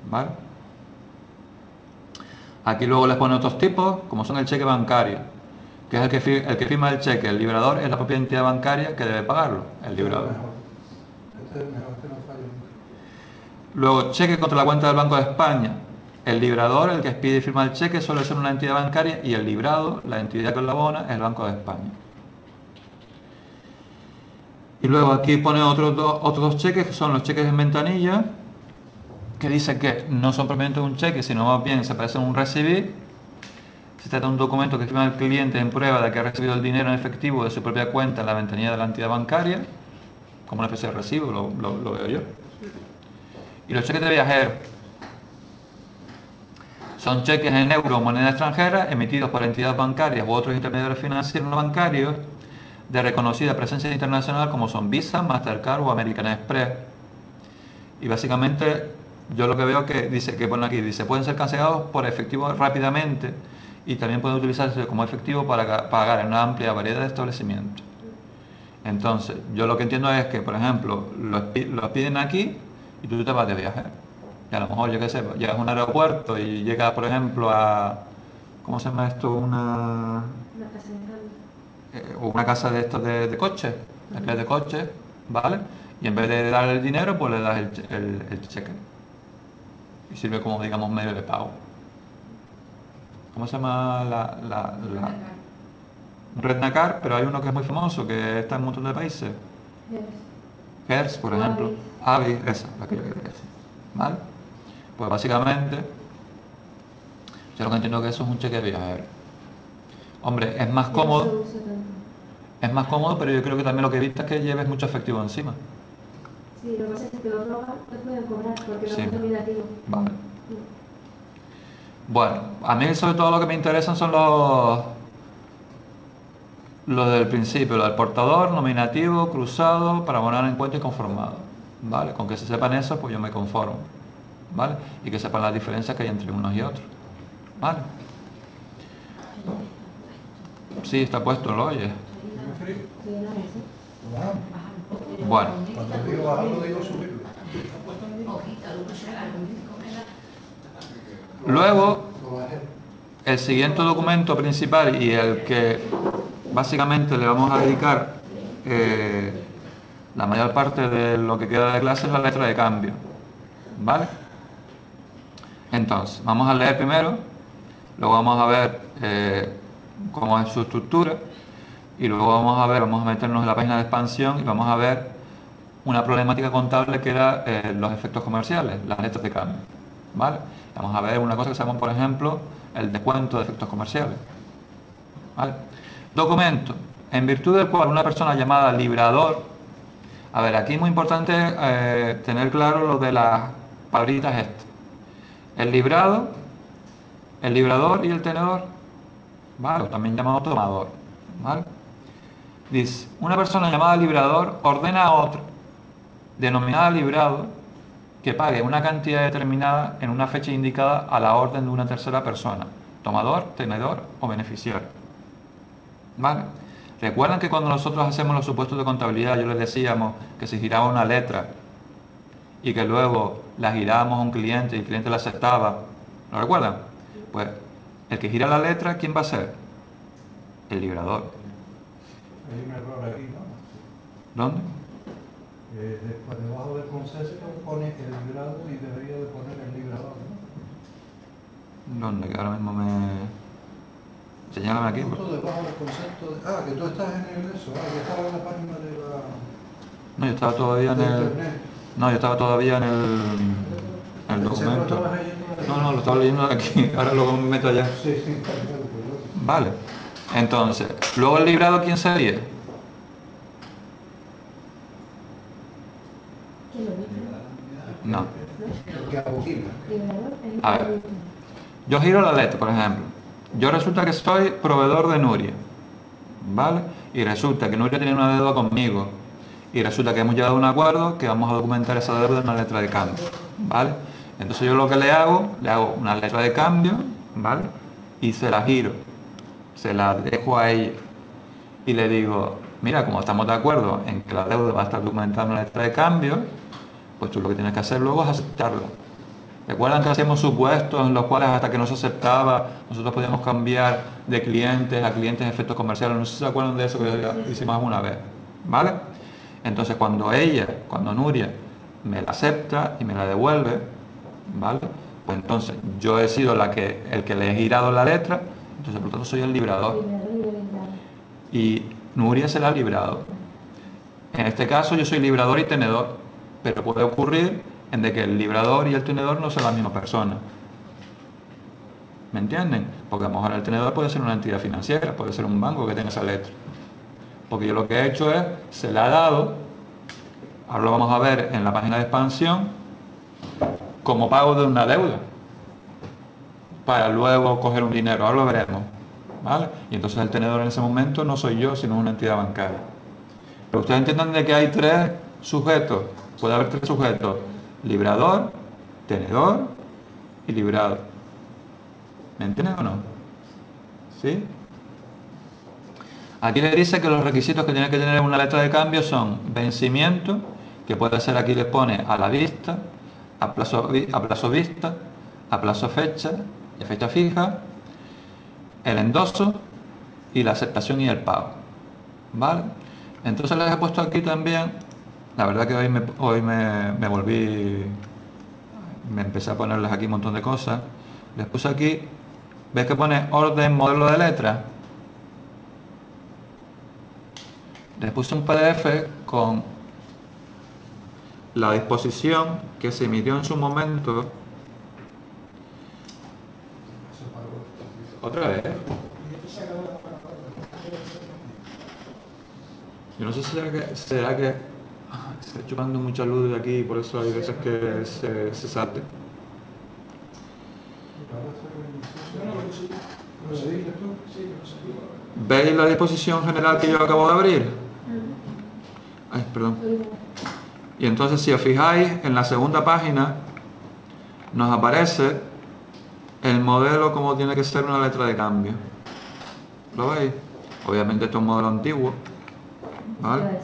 ¿Vale? Aquí luego les pone otros tipos, como son el cheque bancario, que es el que firma el cheque. El librador es la propia entidad bancaria que debe pagarlo, el librador. Este es mejor que no falle. Luego, cheque contra la cuenta del Banco de España. El librador, el que expide y firma el cheque, suele ser una entidad bancaria, y el librado, la entidad que lo abona, es el Banco de España. Y luego aquí pone otros dos cheques, que son los cheques en ventanilla, que dice que no son propiamente un cheque, sino más bien se parecen a un recibir. Se trata de un documento que firma el cliente en prueba de que ha recibido el dinero en efectivo de su propia cuenta en la ventanilla de la entidad bancaria, como una especie de recibo, lo veo yo. Y los cheques de viajero son cheques en euro o moneda extranjera emitidos por entidades bancarias u otros intermediarios financieros no bancarios de reconocida presencia internacional, como son Visa, Mastercard o American Express. Y básicamente yo lo que veo que dice, que pone aquí, dice, pueden ser cancelados por efectivo rápidamente y también pueden utilizarse como efectivo para pagar en una amplia variedad de establecimientos. Entonces, yo lo que entiendo es que, por ejemplo, los piden aquí y tú te vas de viaje. Y a lo mejor, yo qué sé, llegas a un aeropuerto y llegas, por ejemplo, a... ¿Cómo se llama esto? Una casa de estos de coches, alquiler de coches, ¿vale? Y en vez de dar el dinero, pues le das el cheque. Y sirve como, digamos, medio de pago. ¿Cómo se llama Rednacar? Pero hay uno que es muy famoso, que está en un montón de países. Hertz, por ejemplo. Avi, esa, la que yo quería decir. ¿Vale? Pues básicamente, yo lo que entiendo que eso es un cheque de viajero. Hombre, es más cómodo. Es más cómodo, pero yo creo que también lo que evita es que lleves mucho efectivo encima. Sí, lo que pasa es que los drogas te pueden cobrar porque no Sí. es nominativo. Vale. Bueno, a mí sobre todo lo que me interesan son los del principio, lo del portador, nominativo, cruzado, para abonar en cuenta y conformado. ¿Vale? Con que se sepan eso, pues yo me conformo. ¿Vale? Y que sepan las diferencias que hay entre unos y otros. ¿Vale? Sí, está puesto, lo oyes. Bueno. Cuando digo bajarlo, digo subirlo. Luego, el siguiente documento principal y el que básicamente le vamos a dedicar la mayor parte de lo que queda de clase es la letra de cambio. ¿Vale? Entonces, vamos a leer primero, luego vamos a ver cómo es su estructura y luego vamos a meternos en la página de expansión y vamos a ver una problemática contable que era los efectos comerciales, las letras de cambio. ¿Vale? Vamos a ver una cosa que se llama, por ejemplo, el descuento de efectos comerciales. ¿Vale? Documento, en virtud del cual una persona llamada librador. A ver, aquí es muy importante tener claro lo de las palabritas estas. El librado, el librador y el tenedor, ¿vale? También llamado tomador, ¿vale? Dice, una persona llamada librador ordena a otra, denominada librado, que pague una cantidad determinada en una fecha indicada a la orden de una tercera persona, tomador, tenedor o beneficiario. ¿Vale? Recuerdan que cuando nosotros hacemos los supuestos de contabilidad, yo les decíamos que si giraba una letra y que luego la girábamos a un cliente y el cliente la aceptaba. ¿Lo recuerdan? Pues el que gira la letra, ¿quién va a ser? El librador. Hay un error aquí, ¿no? ¿Dónde? Después, debajo del concepto pone el librado y debería de poner el librador, ¿no? ¿Dónde? Que ahora mismo me... Señálame aquí. Justo debajo del concepto de... Ah, que tú estás en el eso, que estaba en la página de la... No, yo estaba todavía en de el... internet. No, yo estaba todavía en el documento. No, lo estaba leyendo de aquí. Ahora luego me meto allá. Sí, sí. Vale. Entonces, luego el librado, ¿quién sería? No. Que aboquina. A ver. Yo giro la letra, por ejemplo. Yo resulta que soy proveedor de Nuria. ¿Vale? Y resulta que Nuria tiene una deuda conmigo. Y resulta que hemos llegado a un acuerdo que vamos a documentar esa deuda en una letra de cambio. ¿Vale? Entonces yo lo que le hago una letra de cambio, ¿vale? Y se la giro. Se la dejo a ella. Y le digo, mira, como estamos de acuerdo en que la deuda va a estar documentada en una letra de cambio, pues tú lo que tienes que hacer luego es aceptarla. ¿Recuerdan que hacíamos supuestos en los cuales hasta que no se aceptaba nosotros podíamos cambiar de clientes a clientes de efectos comerciales? No sé si se acuerdan de eso que hicimos alguna vez, ¿vale? Entonces cuando Nuria me la acepta y me la devuelve, ¿vale? Pues entonces yo he sido el que le he girado la letra, entonces por lo tanto soy el librador. Y Nuria se la ha librado. En este caso yo soy librador y tenedor, pero puede ocurrir en de que el librador y el tenedor no son la misma persona. ¿Me entienden? Porque a lo mejor el tenedor puede ser una entidad financiera, puede ser un banco que tenga esa letra. Porque yo lo que he hecho es, se la he dado, ahora lo vamos a ver en la página de expansión, como pago de una deuda, para luego coger un dinero, ahora lo veremos. ¿Vale? Y entonces el tenedor en ese momento no soy yo, sino una entidad bancaria. Pero ustedes entiendan de que hay tres sujetos, puede haber tres sujetos: librador, tenedor y librado. ¿Me entienden o no? ¿Sí? Aquí le dice que los requisitos que tiene que tener una letra de cambio son vencimiento, que puede ser, aquí les pone a la vista, a plazo vista, a plazo fecha y a fecha fija, el endoso y la aceptación y el pago. ¿Vale? Entonces les he puesto aquí también, la verdad que hoy me volví, me empecé a ponerles aquí un montón de cosas. Les puse aquí, ¿ves que pone orden modelo de letra? Les puse un PDF con la disposición que se emitió en su momento. ¿Otra vez? Yo no sé si será que se está chupando mucha luz de aquí y por eso hay veces que se salte. ¿Veis la disposición general que yo acabo de abrir? Ay, perdón. Y entonces, si os fijáis, en la segunda página nos aparece el modelo como tiene que ser una letra de cambio. ¿Lo veis? Obviamente esto es un modelo antiguo, ¿vale?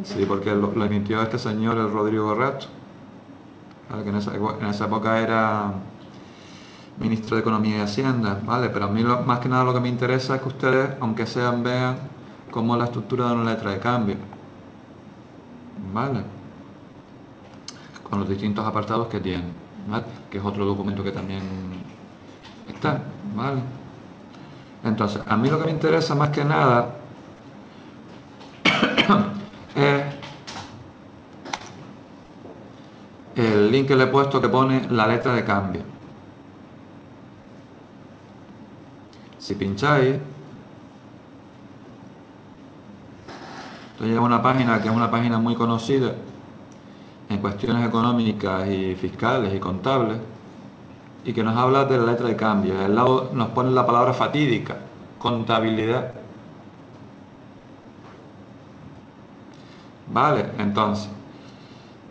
Sí, porque lo emitió este señor, el Rodrigo Rato, ¿vale? Que en esa época era ministro de Economía y Hacienda, ¿vale? Pero a mí más que nada lo que me interesa es que ustedes, aunque sean, vean cómo es la estructura de una letra de cambio, ¿vale? Con los distintos apartados que tiene, ¿vale? Que es otro documento que también está, ¿vale? Entonces, a mí lo que me interesa más que nada es el link que le he puesto que pone la letra de cambio. Si pincháis, esto lleva a una página que es una página muy conocida en cuestiones económicas y fiscales y contables, y que nos habla de la letra de cambio. Al lado nos pone la palabra fatídica, contabilidad. Vale, entonces,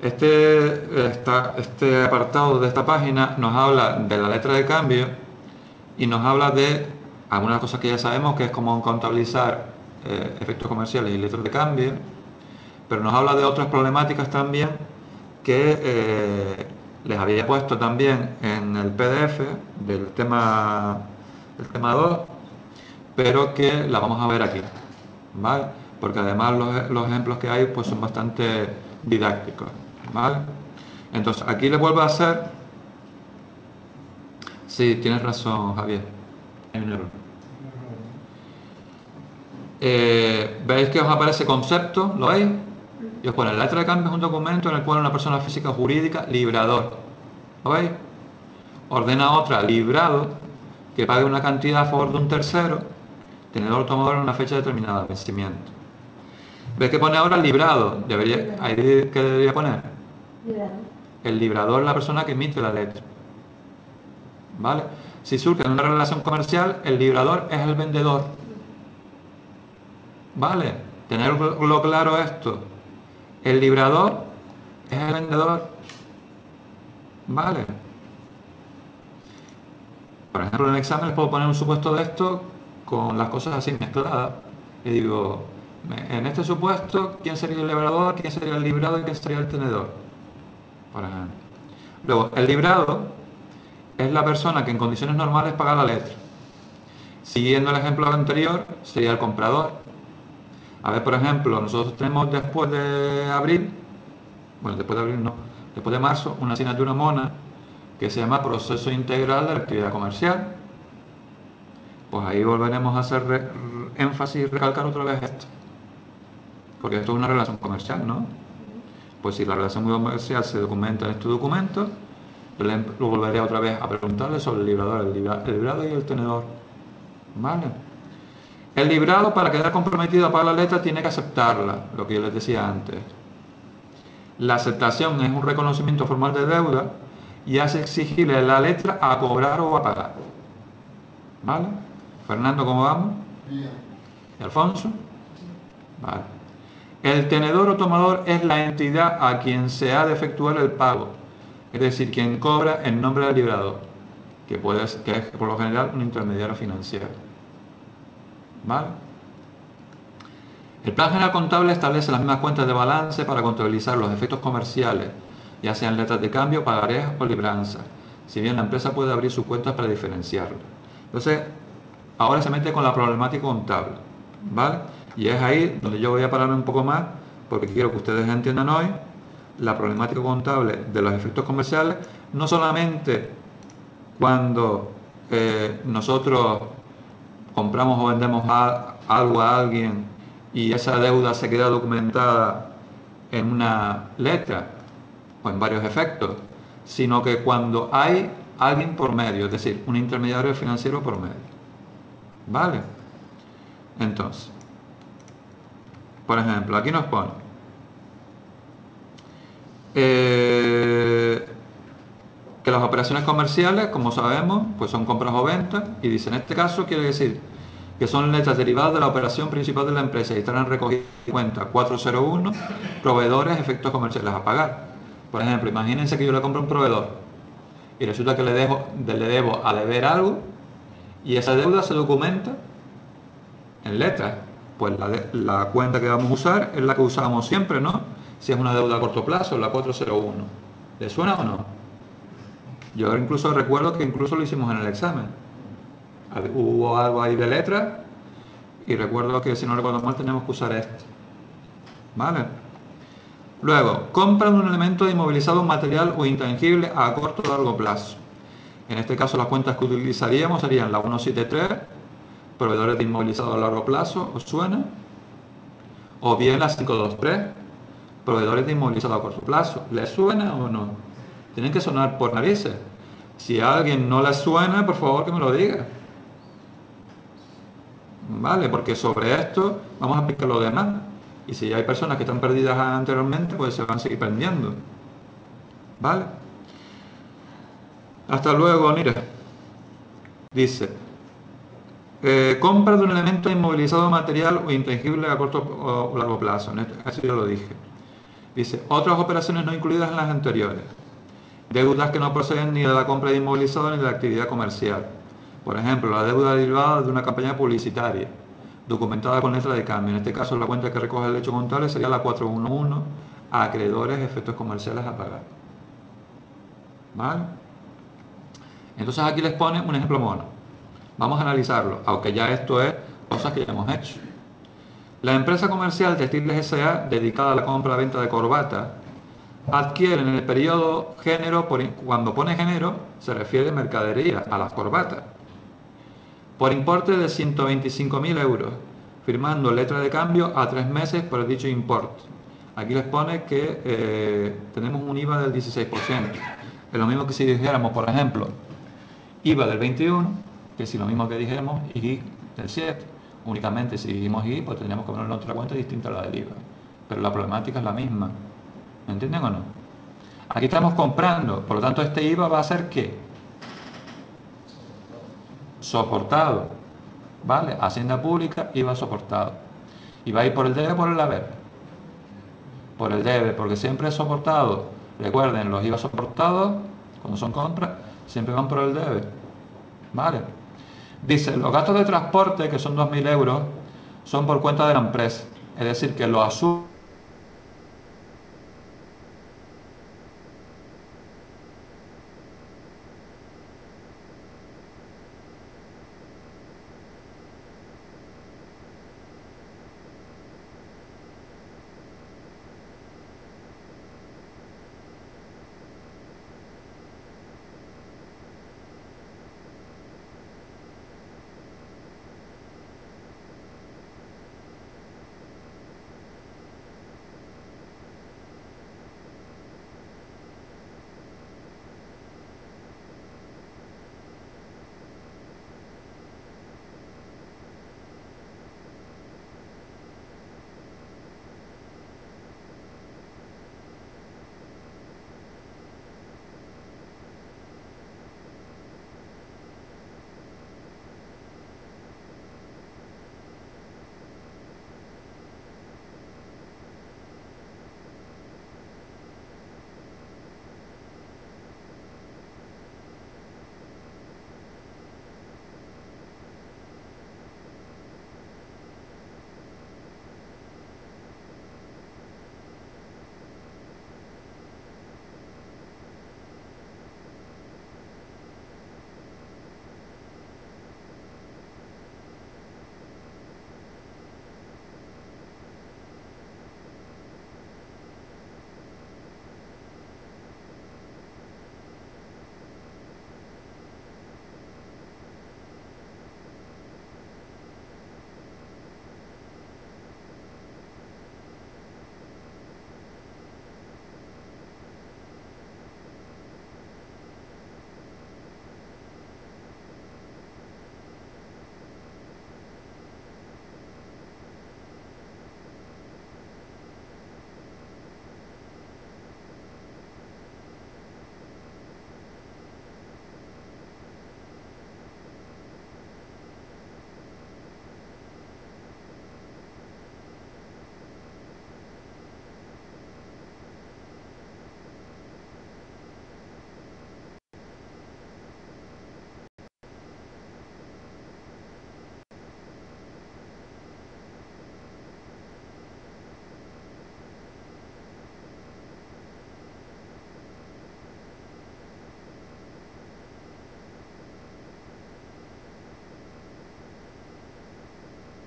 este apartado de esta página nos habla de la letra de cambio y nos habla de algunas cosas que ya sabemos, que es como contabilizar efectos comerciales y letras de cambio, pero nos habla de otras problemáticas también que les había puesto también en el PDF del tema 2, pero que la vamos a ver aquí, ¿vale? Porque además los ejemplos que hay pues son bastante didácticos, ¿vale? Entonces aquí le vuelvo a hacer. Sí, tienes razón, Javier, hay un error. ¿Veis que os aparece concepto? ¿Lo veis? Y os pone la letra de cambio es un documento en el cual una persona física o jurídica, librador, ¿lo veis? Ordena a otra, librado, que pague una cantidad a favor de un tercero, tenedor o tomador en una fecha determinada de vencimiento. ¿Veis que pone ahora librado? ¿Qué debería poner? Librado. El librador es la persona que emite la letra, ¿vale? Si surge en una relación comercial, el librador es el vendedor, ¿vale? Tenerlo claro esto. El librador es el vendedor, ¿vale? Por ejemplo, en el examen les puedo poner un supuesto de esto con las cosas así mezcladas. Y digo, en este supuesto, ¿quién sería el librador, quién sería el librado y quién sería el tenedor? Por ejemplo. Luego, el librado es la persona que en condiciones normales paga la letra. Siguiendo el ejemplo anterior, sería el comprador. A ver, por ejemplo, nosotros tenemos después de abril, bueno, después de abril no, después de marzo, una asignatura mona que se llama Proceso Integral de la Actividad Comercial. Pues ahí volveremos a hacer énfasis y recalcar otra vez esto. Porque esto es una relación comercial, ¿no? Pues si la relación comercial se documenta en este documento, lo volveré otra vez a preguntarle sobre el librador, el librado y el tenedor. ¿Vale? El librado, para quedar comprometido a pagar la letra, tiene que aceptarla, lo que yo les decía antes. La aceptación es un reconocimiento formal de deuda y hace exigible la letra a cobrar o a pagar. ¿Vale? Fernando, ¿cómo vamos? Bien. ¿Y Alfonso? Vale. El tenedor o tomador es la entidad a quien se ha de efectuar el pago, es decir, quien cobra en nombre del librador, que es por lo general un intermediario financiero. ¿Vale? El plan general contable establece las mismas cuentas de balance para contabilizar los efectos comerciales, ya sean letras de cambio, pagarés o libranzas, si bien la empresa puede abrir sus cuentas para diferenciarlo. Entonces, ahora se mete con la problemática contable, ¿vale? Y es ahí donde yo voy a pararme un poco más, porque quiero que ustedes entiendan hoy la problemática contable de los efectos comerciales, no solamente cuando nosotros compramos o vendemos algo a alguien y esa deuda se queda documentada en una letra o en varios efectos, sino que cuando hay alguien por medio, es decir, un intermediario financiero por medio. ¿Vale? Entonces, Por ejemplo, aquí nos pone que las operaciones comerciales, como sabemos, pues son compras o ventas, y dice, en este caso quiere decir que son letras derivadas de la operación principal de la empresa y estarán recogidas en cuenta 401, proveedores, efectos comerciales a pagar. Por ejemplo, imagínense que yo le compro a un proveedor y resulta que le debo a deber algo y esa deuda se documenta en letras. Pues la cuenta que vamos a usar es la que usamos siempre, ¿no? Si es una deuda a corto plazo, la 401. ¿Le suena o no? Yo incluso recuerdo que incluso lo hicimos en el examen. Hubo algo ahí de letras y recuerdo que, si no recuerdo mal, teníamos que usar esto. ¿Vale? Luego, compra de un elemento inmovilizado, material o intangible a corto o largo plazo. En este caso, las cuentas que utilizaríamos serían la 173, proveedores de inmovilizado a largo plazo, ¿os suena? O bien la 523, proveedores de inmovilizado a corto plazo. ¿Les suena o no? Tienen que sonar por narices. Si a alguien no le suena, por favor que me lo diga. ¿Vale? Porque sobre esto vamos a aplicar lo demás. Y si hay personas que están perdidas anteriormente, pues se van a seguir aprendiendo. ¿Vale? Hasta luego, mire. Dice, compra de un elemento inmovilizado, material o intangible a corto o largo plazo. Eso ya lo dije. Dice, otras operaciones no incluidas en las anteriores. Deudas que no proceden ni de la compra de inmovilizado ni de la actividad comercial. Por ejemplo, la deuda derivada de una campaña publicitaria, documentada con letra de cambio. En este caso, la cuenta que recoge el hecho contable sería la 411, a acreedores, efectos comerciales a pagar. ¿Vale? Entonces aquí les pone un ejemplo mono. Vamos a analizarlo, aunque ya esto es cosas que ya hemos hecho. La empresa comercial Textiles S.A., dedicada a la compra-venta de corbatas, adquiere en el periodo género, cuando pone género, se refiere a mercadería, a las corbatas, por importe de 125.000 euros, firmando letra de cambio a 3 meses por el dicho importe. Aquí les pone que tenemos un IVA del 16%. Es lo mismo que si dijéramos, por ejemplo, IVA del 21%, que si lo mismo que dijéramos IGI del 7%. Únicamente si dijimos IGI, pues tendríamos que poner otra cuenta distinta a la del IVA. Pero la problemática es la misma. ¿Me entienden o no? Aquí estamos comprando, por lo tanto este IVA va a ser ¿qué? Soportado. ¿Vale? Hacienda pública, IVA soportado. Y va a ir por el debe o por el haber. Por el debe, porque siempre es soportado. Recuerden, los IVA soportados, cuando son compras, siempre van por el debe. ¿Vale? Dice, los gastos de transporte, que son 2.000 euros, son por cuenta de la empresa. Es decir, que lo asume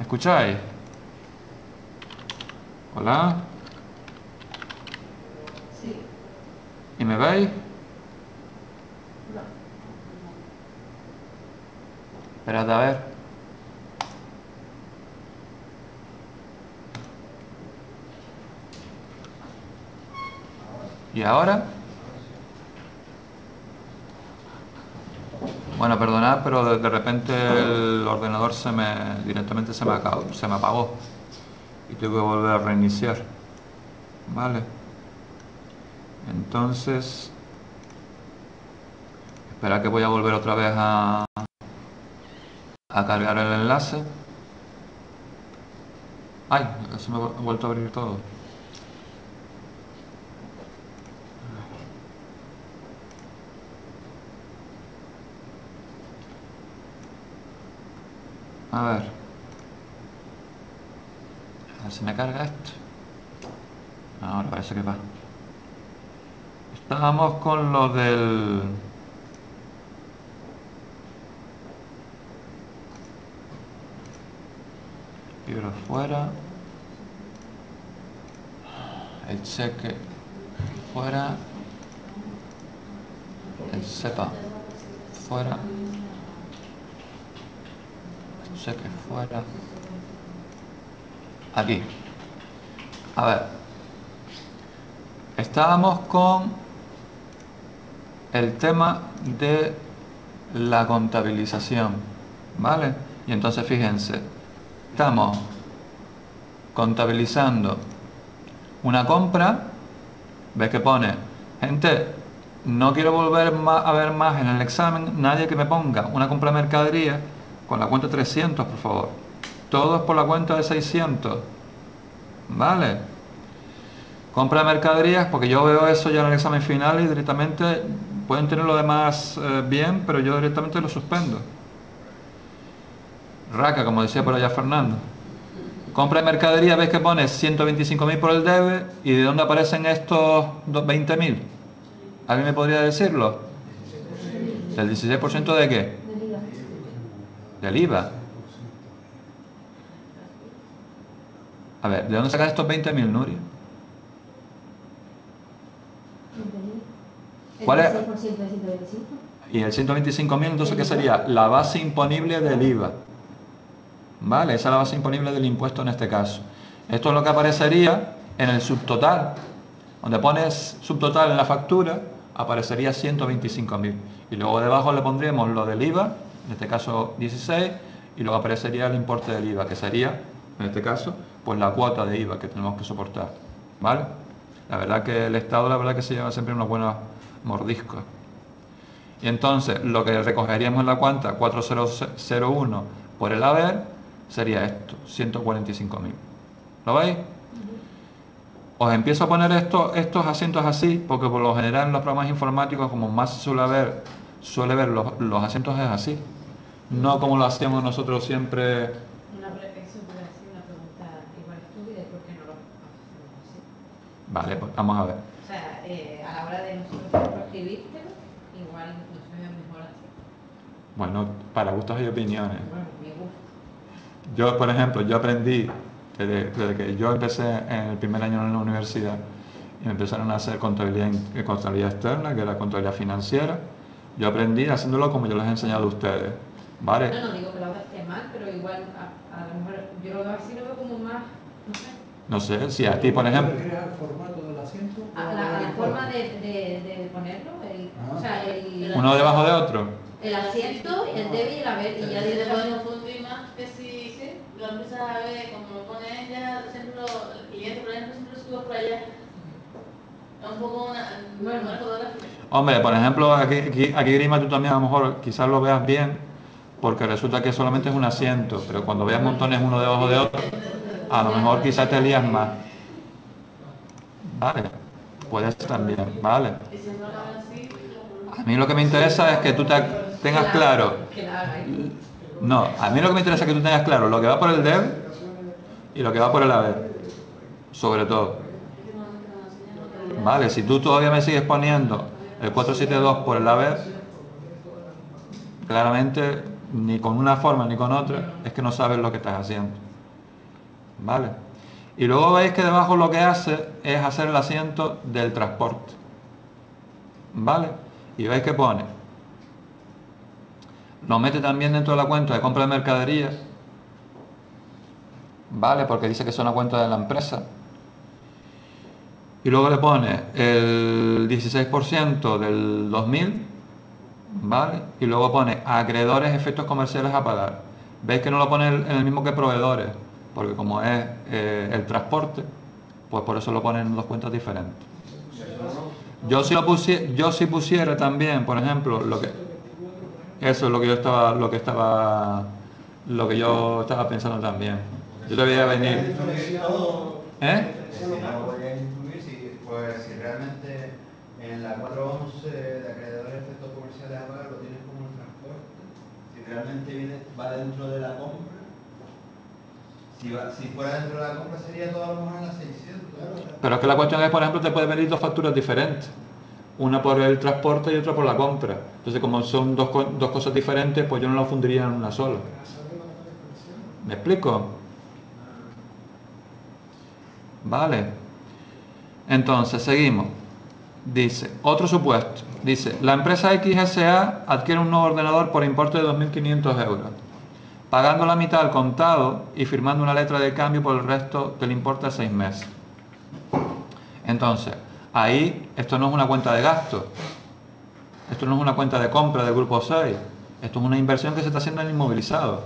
escucháis? ¿Hola? Sí. ¿Y me veis? No. Esperad a ver. ¿Y ahora? Bueno, perdonad, pero de repente el ordenador directamente se me apagó y tengo que volver a reiniciar. Vale. Entonces, espera que voy a volver otra vez a cargar el enlace. Ay, se me ha vuelto a abrir todo. A ver si me carga esto. Ahora parece que va. Estábamos con lo del... libro fuera. El cheque fuera. El SEPA fuera. El cheque fuera. Aquí. A ver. Estábamos con el tema de la contabilización, ¿vale? Y entonces fíjense, estamos contabilizando una compra. ¿Ves que pone? Gente, no quiero volver a ver más en el examen nadie que me ponga una compra de mercadería con la cuenta 300, por favor. Todos por la cuenta de 600. ¿Vale? Compra de mercaderías, porque yo veo eso ya en el examen final y directamente pueden tener lo demás bien, pero yo directamente lo suspendo. Raca, como decía por allá Fernando. Compra de mercadería, ves que pone 125.000 por el debe, y ¿de dónde aparecen estos 20.000? ¿Alguien me podría decirlo? ¿Del 16% de qué? Del IVA. Del IVA. A ver, ¿de dónde sacan estos 20.000, Nuria? ¿Cuál es? El 6% de 125. Y el 125.000, entonces, ¿qué sería? La base imponible del IVA. ¿Vale? Esa es la base imponible del impuesto en este caso. Esto es lo que aparecería en el subtotal. Donde pones subtotal en la factura, aparecería 125.000. Y luego debajo le pondríamos lo del IVA, en este caso 16, y luego aparecería el importe del IVA, que sería, en este caso, pues la cuota de IVA que tenemos que soportar. ¿Vale? La verdad que el Estado, la verdad que se lleva siempre unos buenos mordiscos. Y entonces, lo que recogeríamos en la cuenta 4001 por el haber sería esto, 145.000. ¿Lo veis? Os empiezo a poner estos acentos así, porque por lo general en los programas informáticos, como más suele ver los acentos es así. No como lo hacíamos nosotros siempre. Eso te voy a decir una pregunta igual estúpida, ¿y por qué no lo hacemos así? Vale, pues vamos a ver. O sea, a la hora de nosotros escribírtelo, igual nos veo mejor así. Bueno, para gustos y opiniones. Bueno, me gusta. Yo, por ejemplo, yo aprendí desde que yo empecé en el primer año en la universidad y me empezaron a hacer contabilidad externa, que era contabilidad financiera. Yo aprendí haciéndolo como yo les he enseñado a ustedes, ¿vale? No digo que lo hagas esté mal, pero igual a lo mejor yo lo veo así, lo veo como más, no sé. No sé, si a ti, por ejemplo... ¿Te refieres al formato del asiento? A la forma de ponerlo, o sea, ¿Uno debajo de otro? el asiento, el debe y el haber, y ya Y le después pones. confundir más que si lo empiezas a ver, como lo pone ella, siempre el cliente, por ejemplo, siempre lo sube por allá. Es un poco una fotografía. Hombre, por ejemplo, aquí Grima, tú también a lo mejor quizás lo veas bien, porque resulta que solamente es un asiento, pero cuando veas montones uno debajo de otro, a lo mejor quizás te lías más. Vale, puede ser también, vale. Y si no lo hagan así, A mí lo que me interesa es que tú tengas claro. No, a mí lo que me interesa es que tú tengas claro lo que va por el dev y lo que va por el haber, sobre todo. Vale, si tú todavía me sigues poniendo el 472 por el haber, claramente ni con una forma ni con otra es que no sabes lo que estás haciendo. ¿vale? Y luego veis que debajo lo que hace es hacer el asiento del transporte, ¿vale? Y veis que pone, lo mete también dentro de la cuenta de compra de mercaderías, ¿vale? Porque dice que es una cuenta de la empresa. Y luego le pone el 16% del 2000, ¿vale? Y luego pone acreedores, efectos comerciales a pagar. Veis que no lo pone en el mismo que proveedores, porque como es el transporte, pues por eso lo ponen en dos cuentas diferentes. Yo si pusiera también, por ejemplo, eso es lo que yo estaba pensando también. Yo te voy a venir. ¿Eh? Si no voy a incluir, pues si realmente en la 411 de acreedores de efectos comerciales a pagar lo tienes como un transporte, si realmente va dentro de la compra, si fuera dentro de la compra sería todo a lo mejor en las 600. Pero es que la cuestión es, por ejemplo, te pueden venir dos facturas diferentes. Una por el transporte y otra por la compra. Entonces, como son dos cosas diferentes, pues yo no lo fundiría en una sola. ¿Me explico? Vale. Entonces, seguimos. Dice, otro supuesto. Dice, la empresa XSA adquiere un nuevo ordenador por importe de 2.500 euros, pagando la mitad al contado y firmando una letra de cambio por el resto del importe de 6 meses. Entonces, ahí esto no es una cuenta de gasto, esto no es una cuenta de compra del grupo 6, esto es una inversión que se está haciendo en inmovilizado.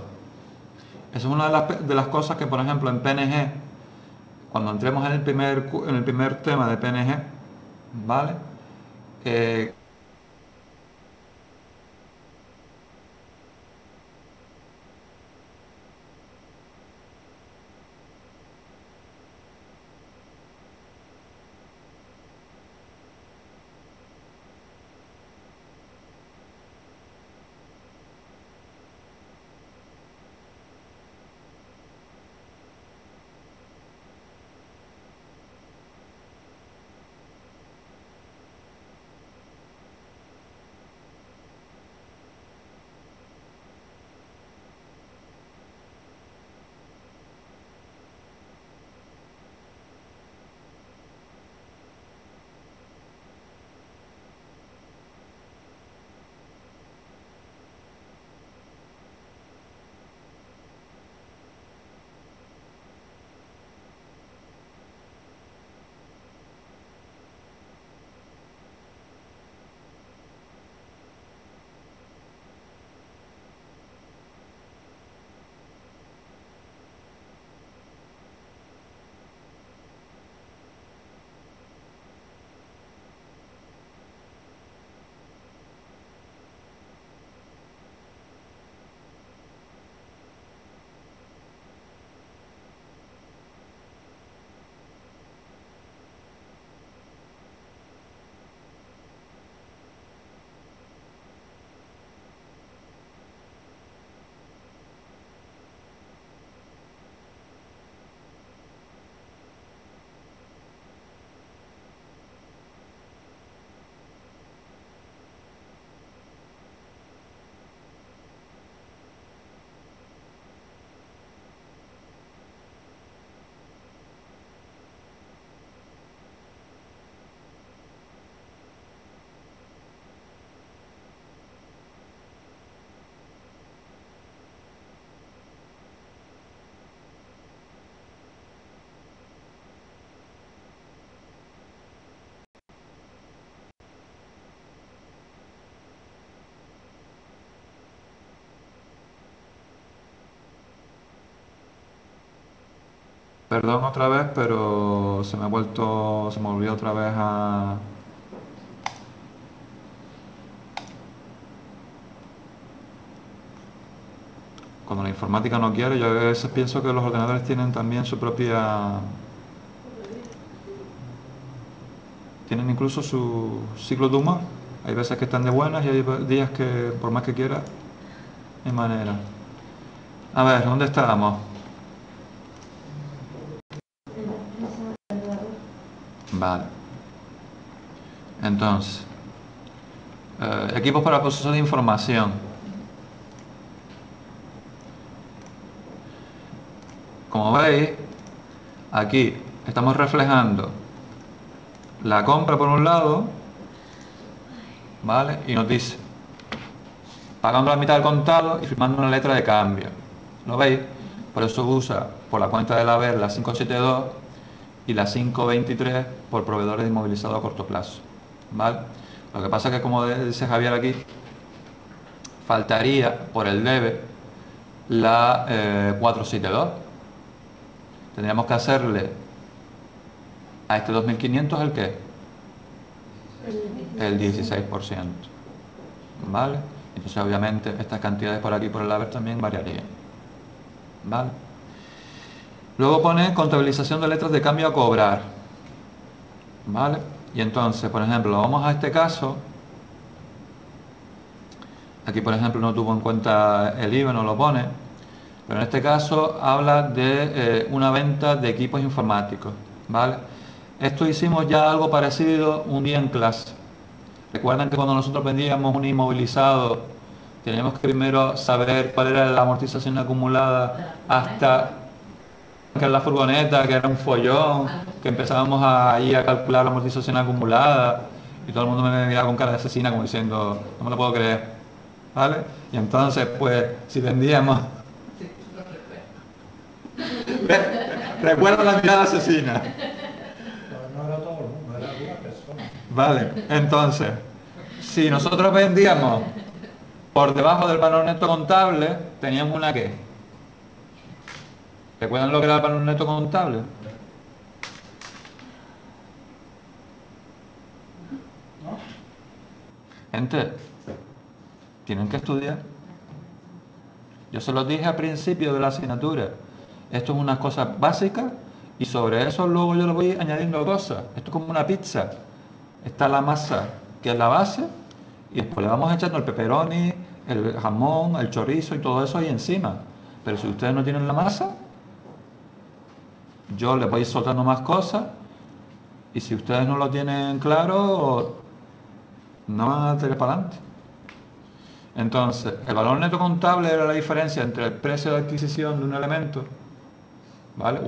Esa es una de las cosas que, por ejemplo, en PNG, cuando entremos en el primer tema de PNG, ¿vale? Perdón otra vez, pero se me volvió otra vez a... Cuando la informática no quiere, yo a veces pienso que los ordenadores tienen también su propia... Tienen incluso su ciclo de humor. Hay veces que están de buenas y hay días que, por más que quiera, no hay manera. A ver, ¿dónde estábamos? Vale. Entonces, equipos para proceso de información. Como veis, Aquí estamos reflejando la compra por un lado, ¿vale? Y nos dice, pagando la mitad del contado y firmando una letra de cambio. ¿Lo veis? Por eso usa por la cuenta del haber la 572 y la 523 por proveedores de inmovilizado a corto plazo. ¿Vale? Lo que pasa es que, como dice Javier aquí, faltaría por el debe la 472. Tendríamos que hacerle a este 2.500 el qué? El 16%. ¿Vale? Entonces, obviamente, estas cantidades por aquí por el haber también variarían. ¿Vale? Luego pone contabilización de letras de cambio a cobrar. ¿Vale? Y entonces, por ejemplo, vamos a este caso. Aquí, por ejemplo, no tuvo en cuenta el IVA, no lo pone. Pero en este caso habla de una venta de equipos informáticos. ¿Vale? Esto hicimos ya algo parecido un día en clase. Recuerdan que cuando nosotros vendíamos un inmovilizado, teníamos que primero saber cuál era la amortización acumulada hasta que la furgoneta, que era un follón, que empezábamos a ir a calcular la amortización acumulada y todo el mundo me miraba con cara de asesina como diciendo, no me lo puedo creer, ¿vale? Y entonces, pues, si vendíamos... Recuerdo la mirada asesina. No era todo el mundo, era una persona. Vale, entonces, si nosotros vendíamos por debajo del valor neto contable, teníamos una ¿qué? ¿Recuerdan lo que era el valor neto contable? Gente, tienen que estudiar. Yo se los dije al principio de la asignatura. Esto es una cosa básica y sobre eso luego yo le voy añadiendo cosas. Esto es como una pizza. Está la masa, que es la base, y después le vamos echando el pepperoni, el jamón, el chorizo y todo eso ahí encima. Pero si ustedes no tienen la masa, yo les voy a ir soltando más cosas y si ustedes no lo tienen claro, no van a tirar para adelante. Entonces, el valor neto contable era la diferencia entre el precio de adquisición de un elemento, ¿vale?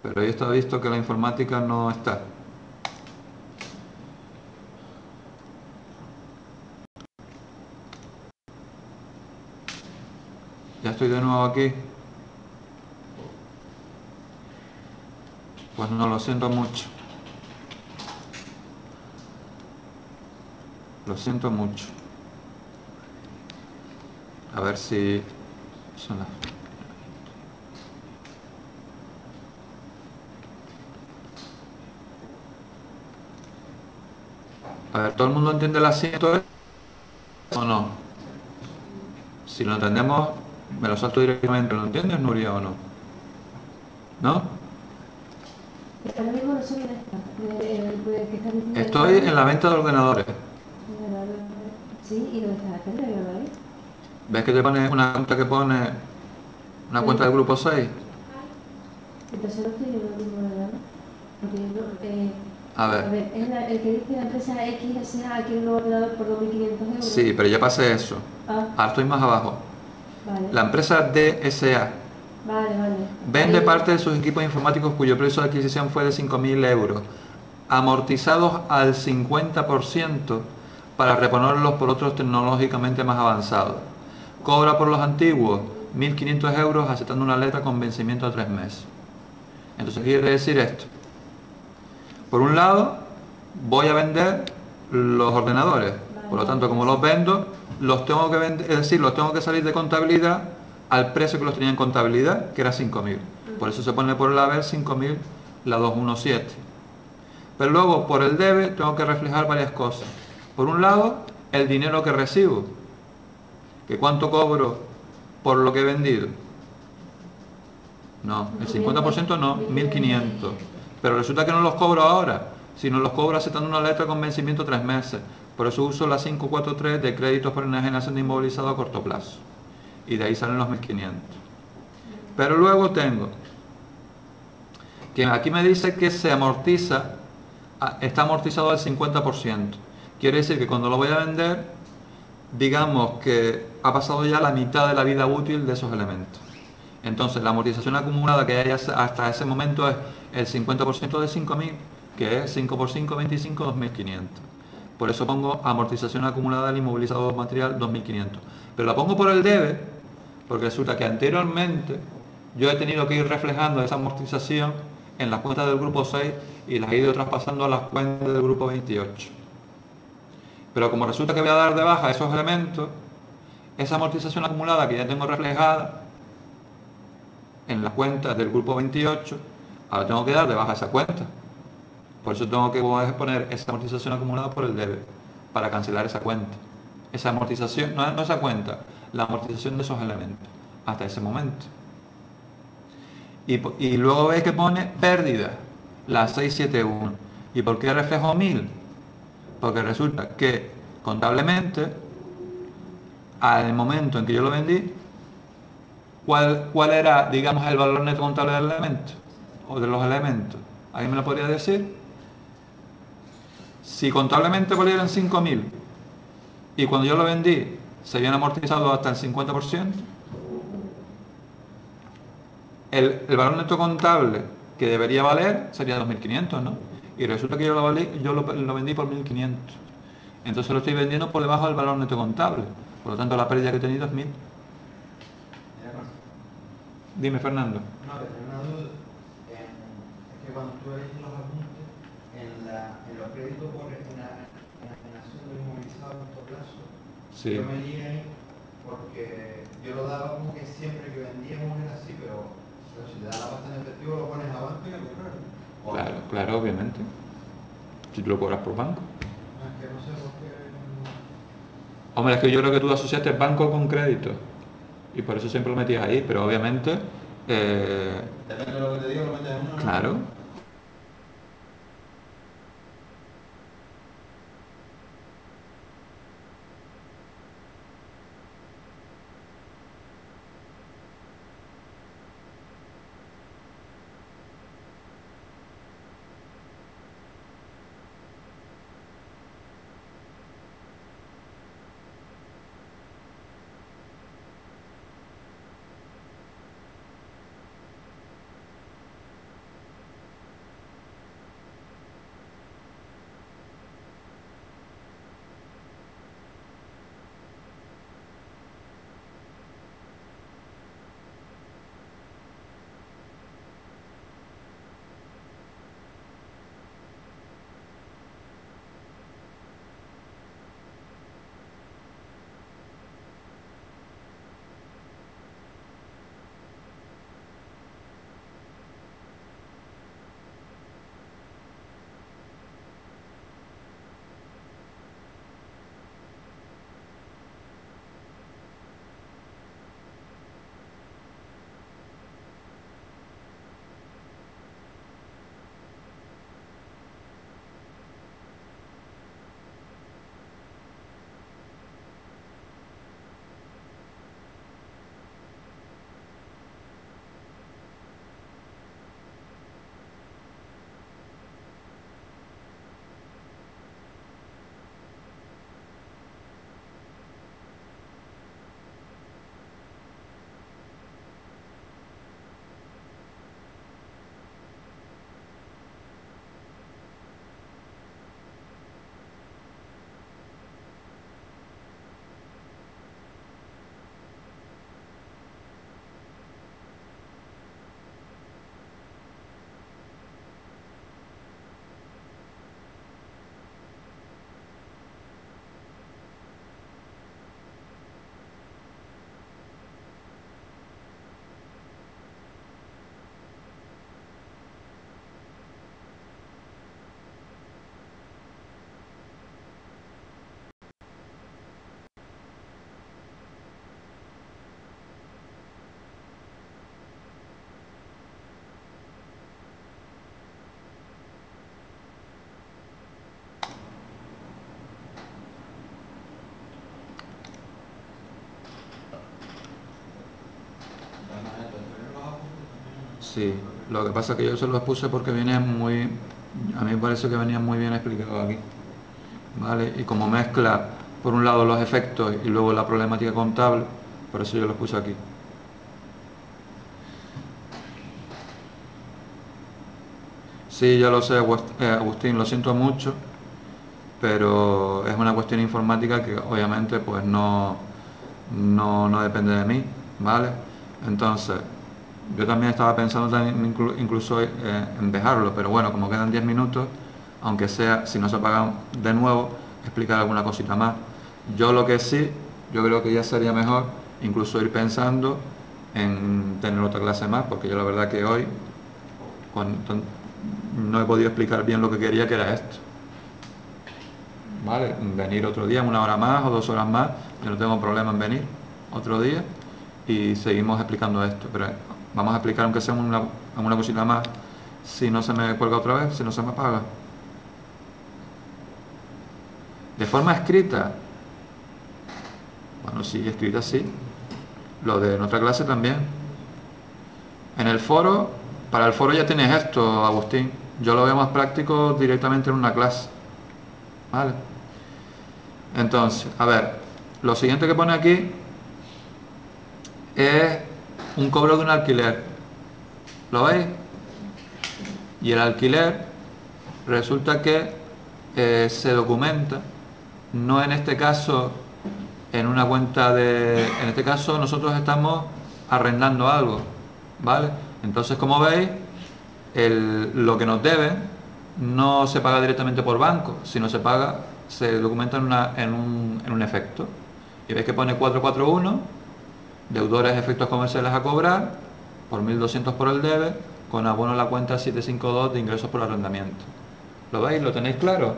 Pero ahí está visto que la informática no está. Ya estoy de nuevo aquí. Pues no, lo siento mucho. Lo siento mucho. A ver si son las... A ver, ¿todo el mundo entiende el asiento o no? Si lo entendemos, me lo salto directamente. ¿Lo entiendes, Nuria, o no? ¿No? Ahora mismo no soy en esta, que estás diciendo. Estoy en la venta de ordenadores. Sí, ¿y dónde estás haciendo? Yo no lo veo. ¿Ves que te pone una cuenta que pone una cuenta del grupo 6? Entonces no estoy en el mismo ordenador. Porque no, A ver, es el que dice la empresa X S.A. aquí en un ordenador por 2.500 euros. sí, pero ya pasé eso. Ah, Ahora estoy más abajo. vale. La empresa DSA Vale. vende Ahí. parte de sus equipos informáticos cuyo precio de adquisición fue de 5.000 euros, amortizados al 50% para reponerlos por otros tecnológicamente más avanzados. Cobra por los antiguos 1.500 euros aceptando una letra con vencimiento a 3 meses. Entonces, ¿qué quiere decir esto? Por un lado, voy a vender los ordenadores. Por lo tanto, como los vendo, los tengo que vender, es decir, los tengo que salir de contabilidad al precio que los tenía en contabilidad, que era 5.000. Por eso se pone por el haber 5.000 la 217. Pero luego, por el debe, tengo que reflejar varias cosas. Por un lado, el dinero que recibo, que cuánto cobro por lo que he vendido. No, el 50% no, 1.500. Pero resulta que no los cobro ahora, sino los cobro aceptando una letra con vencimiento 3 meses. Por eso uso la 543 de créditos por enajenación de inmovilizado a corto plazo. Y de ahí salen los 1.500. Pero luego tengo que aquí me dice que se amortiza, está amortizado al 50%. Quiere decir que cuando lo voy a vender, digamos que ha pasado ya la mitad de la vida útil de esos elementos. Entonces la amortización acumulada que hay hasta ese momento es el 50% de 5.000, que es 5 por 5, 25, 2.500. Por eso pongo amortización acumulada del inmovilizado material 2.500. Pero la pongo por el debe, porque resulta que anteriormente yo he tenido que ir reflejando esa amortización en las cuentas del grupo 6 y las he ido traspasando a las cuentas del grupo 28. Pero como resulta que voy a dar de baja esos elementos, esa amortización acumulada que ya tengo reflejada en las cuentas del grupo 28, ahora tengo que dar de baja esa cuenta. Por eso tengo que poner esa amortización acumulada por el debe, para cancelar esa cuenta. Esa amortización, no esa cuenta, la amortización de esos elementos, hasta ese momento. Y luego veis que pone pérdida, la 671. ¿Y por qué reflejo 1.000? Porque resulta que contablemente, al momento en que yo lo vendí, ¿cuál era, digamos, el valor neto contable del elemento? O de los elementos. ¿Alguien me lo podría decir? Si contablemente valieran 5.000 y cuando yo lo vendí se habían amortizado hasta el 50%, el valor neto contable que debería valer sería 2.500, ¿no? Y resulta que yo lo vendí por 1.500. Entonces lo estoy vendiendo por debajo del valor neto contable. Por lo tanto, la pérdida que he tenido es 1.000. Dime, Fernando. No, que tengo una duda. Es que cuando tú lees los apuntes, en los créditos por enajenación de inmovilizado a corto plazo, Sí. yo me lié ahí porque yo lo daba como que siempre que vendíamos era así, pero si te da la pasta en efectivo lo pones a banco y a correr. Claro, obviamente. Si tú lo cobras por banco. No, es que no sé por qué. Hombre, es que yo creo que tú asociaste banco con crédito y por eso siempre lo metías ahí, pero obviamente... Depende de lo que te digo, lo metes en uno. Claro. Sí, lo que pasa es que yo se los puse porque viene muy... A mí me parece que venía muy bien explicado aquí. ¿Vale? Y como mezcla, por un lado, los efectos y luego la problemática contable, por eso yo los puse aquí. Sí, ya lo sé, Agustín, lo siento mucho, pero es una cuestión informática que obviamente pues no depende de mí, ¿vale? Entonces, yo también estaba pensando también incluso en dejarlo, pero bueno, como quedan 10 minutos, aunque sea, si no se apagan de nuevo, explicar alguna cosita más. Yo lo que sí, yo creo que ya sería mejor incluso ir pensando en tener otra clase más, porque yo la verdad que hoy no he podido explicar bien lo que quería, que era esto. ¿Vale? Venir otro día, 1 hora más o 2 horas más, yo no tengo problema en venir otro día y seguimos explicando esto, pero vamos a explicar aunque sea una cosita más, si no se me cuelga otra vez, si no se me apaga. De forma escrita, bueno, sí, escrita sí, lo de nuestra clase también. En el foro, para el foro ya tienes esto, Agustín, yo lo veo más práctico directamente en una clase, ¿vale? Entonces, a ver, lo siguiente que pone aquí es un cobro de un alquiler. ¿Lo veis? Y el alquiler resulta que se documenta, no en este caso en una cuenta de... En este caso nosotros estamos arrendando algo, ¿vale? Entonces, como veis, lo que nos deben no se paga directamente por banco, sino se documenta en un efecto. Y veis que pone 441, deudores efectos comerciales a cobrar, por 1.200 por el debe, con abono a la cuenta 752 de ingresos por arrendamiento. ¿Lo veis? ¿Lo tenéis claro?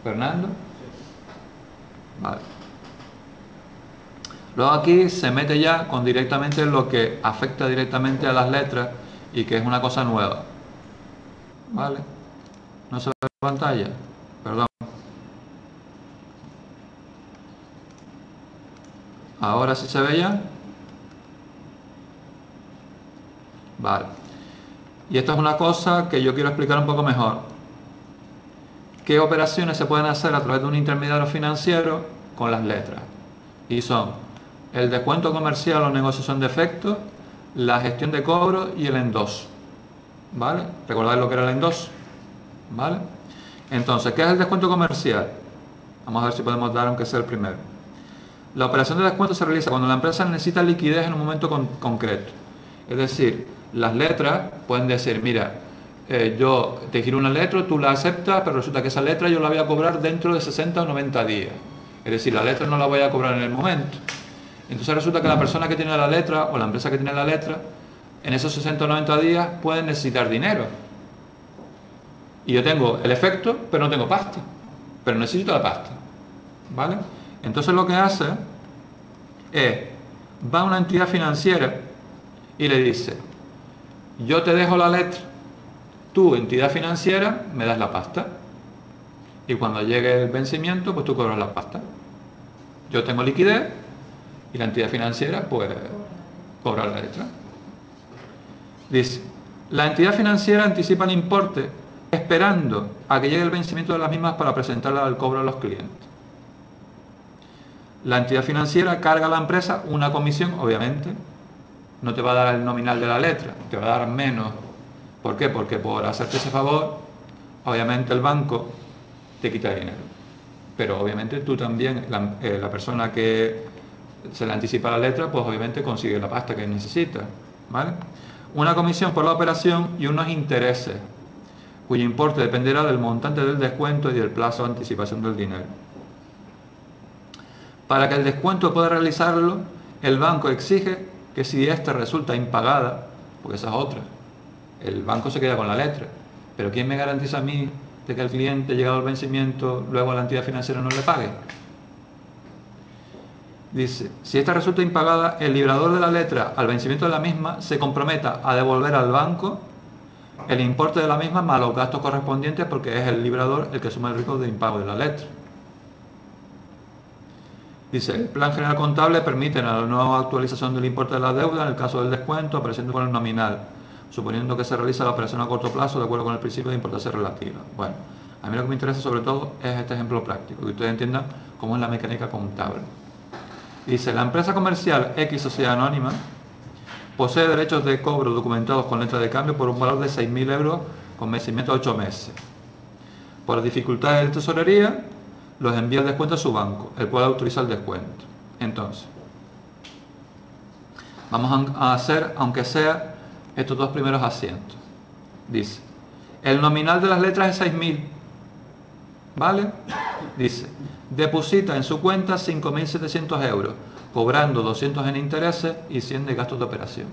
¿Fernando? Vale. Luego aquí se mete ya con directamente lo que afecta directamente a las letras y que es una cosa nueva. ¿Vale? ¿No se ve la pantalla? Perdón. ¿Ahora sí se ve ya? Vale. Y esto es una cosa que yo quiero explicar un poco mejor. ¿Qué operaciones se pueden hacer a través de un intermediario financiero con las letras? Y son el descuento comercial o negociación de efectos, la gestión de cobro y el endoso. ¿Vale? ¿Recordáis lo que era el endoso? ¿Vale? Entonces, ¿qué es el descuento comercial? Vamos a ver si podemos dar aunque sea el primero. La operación de descuento se realiza cuando la empresa necesita liquidez en un momento concreto. Es decir, las letras pueden decir, mira, yo te giro una letra, tú la aceptas, pero resulta que esa letra yo la voy a cobrar dentro de 60 o 90 días. Es decir, la letra no la voy a cobrar en el momento. Entonces resulta que la persona que tiene la letra o la empresa que tiene la letra, en esos 60 o 90 días pueden necesitar dinero. Y yo tengo el efecto, pero no tengo pasta. Pero necesito la pasta. ¿Vale? Entonces lo que hace es, va a una entidad financiera y le dice, yo te dejo la letra, tú, entidad financiera, me das la pasta. Y cuando llegue el vencimiento, pues tú cobras la pasta. Yo tengo liquidez y la entidad financiera, pues, cobra la letra. Dice, la entidad financiera anticipa el importe esperando a que llegue el vencimiento de las mismas para presentarla al cobro a los clientes. La entidad financiera carga a la empresa una comisión, obviamente, no te va a dar el nominal de la letra, te va a dar menos. ¿Por qué? Porque por hacerte ese favor, obviamente el banco te quita dinero. Pero obviamente tú también, la persona que se le anticipa la letra, pues obviamente consigue la pasta que necesita. ¿Vale? Una comisión por la operación y unos intereses, cuyo importe dependerá del montante del descuento y del plazo de anticipación del dinero. Para que el descuento pueda realizarlo, el banco exige que si ésta resulta impagada, porque esa es otra, el banco se queda con la letra, pero ¿quién me garantiza a mí de que el cliente, llegado al vencimiento, luego a la entidad financiera no le pague? Dice, si esta resulta impagada, el librador de la letra al vencimiento de la misma se comprometa a devolver al banco el importe de la misma más los gastos correspondientes, porque es el librador el que asume el riesgo de impago de la letra. Dice, el plan general contable permite la nueva actualización del importe de la deuda en el caso del descuento, apareciendo con el nominal, suponiendo que se realiza la operación a corto plazo de acuerdo con el principio de importancia relativa. Bueno, a mí lo que me interesa sobre todo es este ejemplo práctico, que ustedes entiendan cómo es la mecánica contable. Dice, la empresa comercial X Sociedad Anónima posee derechos de cobro documentados con letra de cambio por un valor de 6.000 euros con vencimiento de 8 meses. Por dificultades de tesorería, los envía el descuento a su banco, el cual autoriza el descuento. Entonces, vamos a hacer, aunque sea, estos dos primeros asientos. Dice, el nominal de las letras es 6.000, ¿vale? Dice, deposita en su cuenta 5.700 euros, cobrando 200 en intereses y 100 de gastos de operación.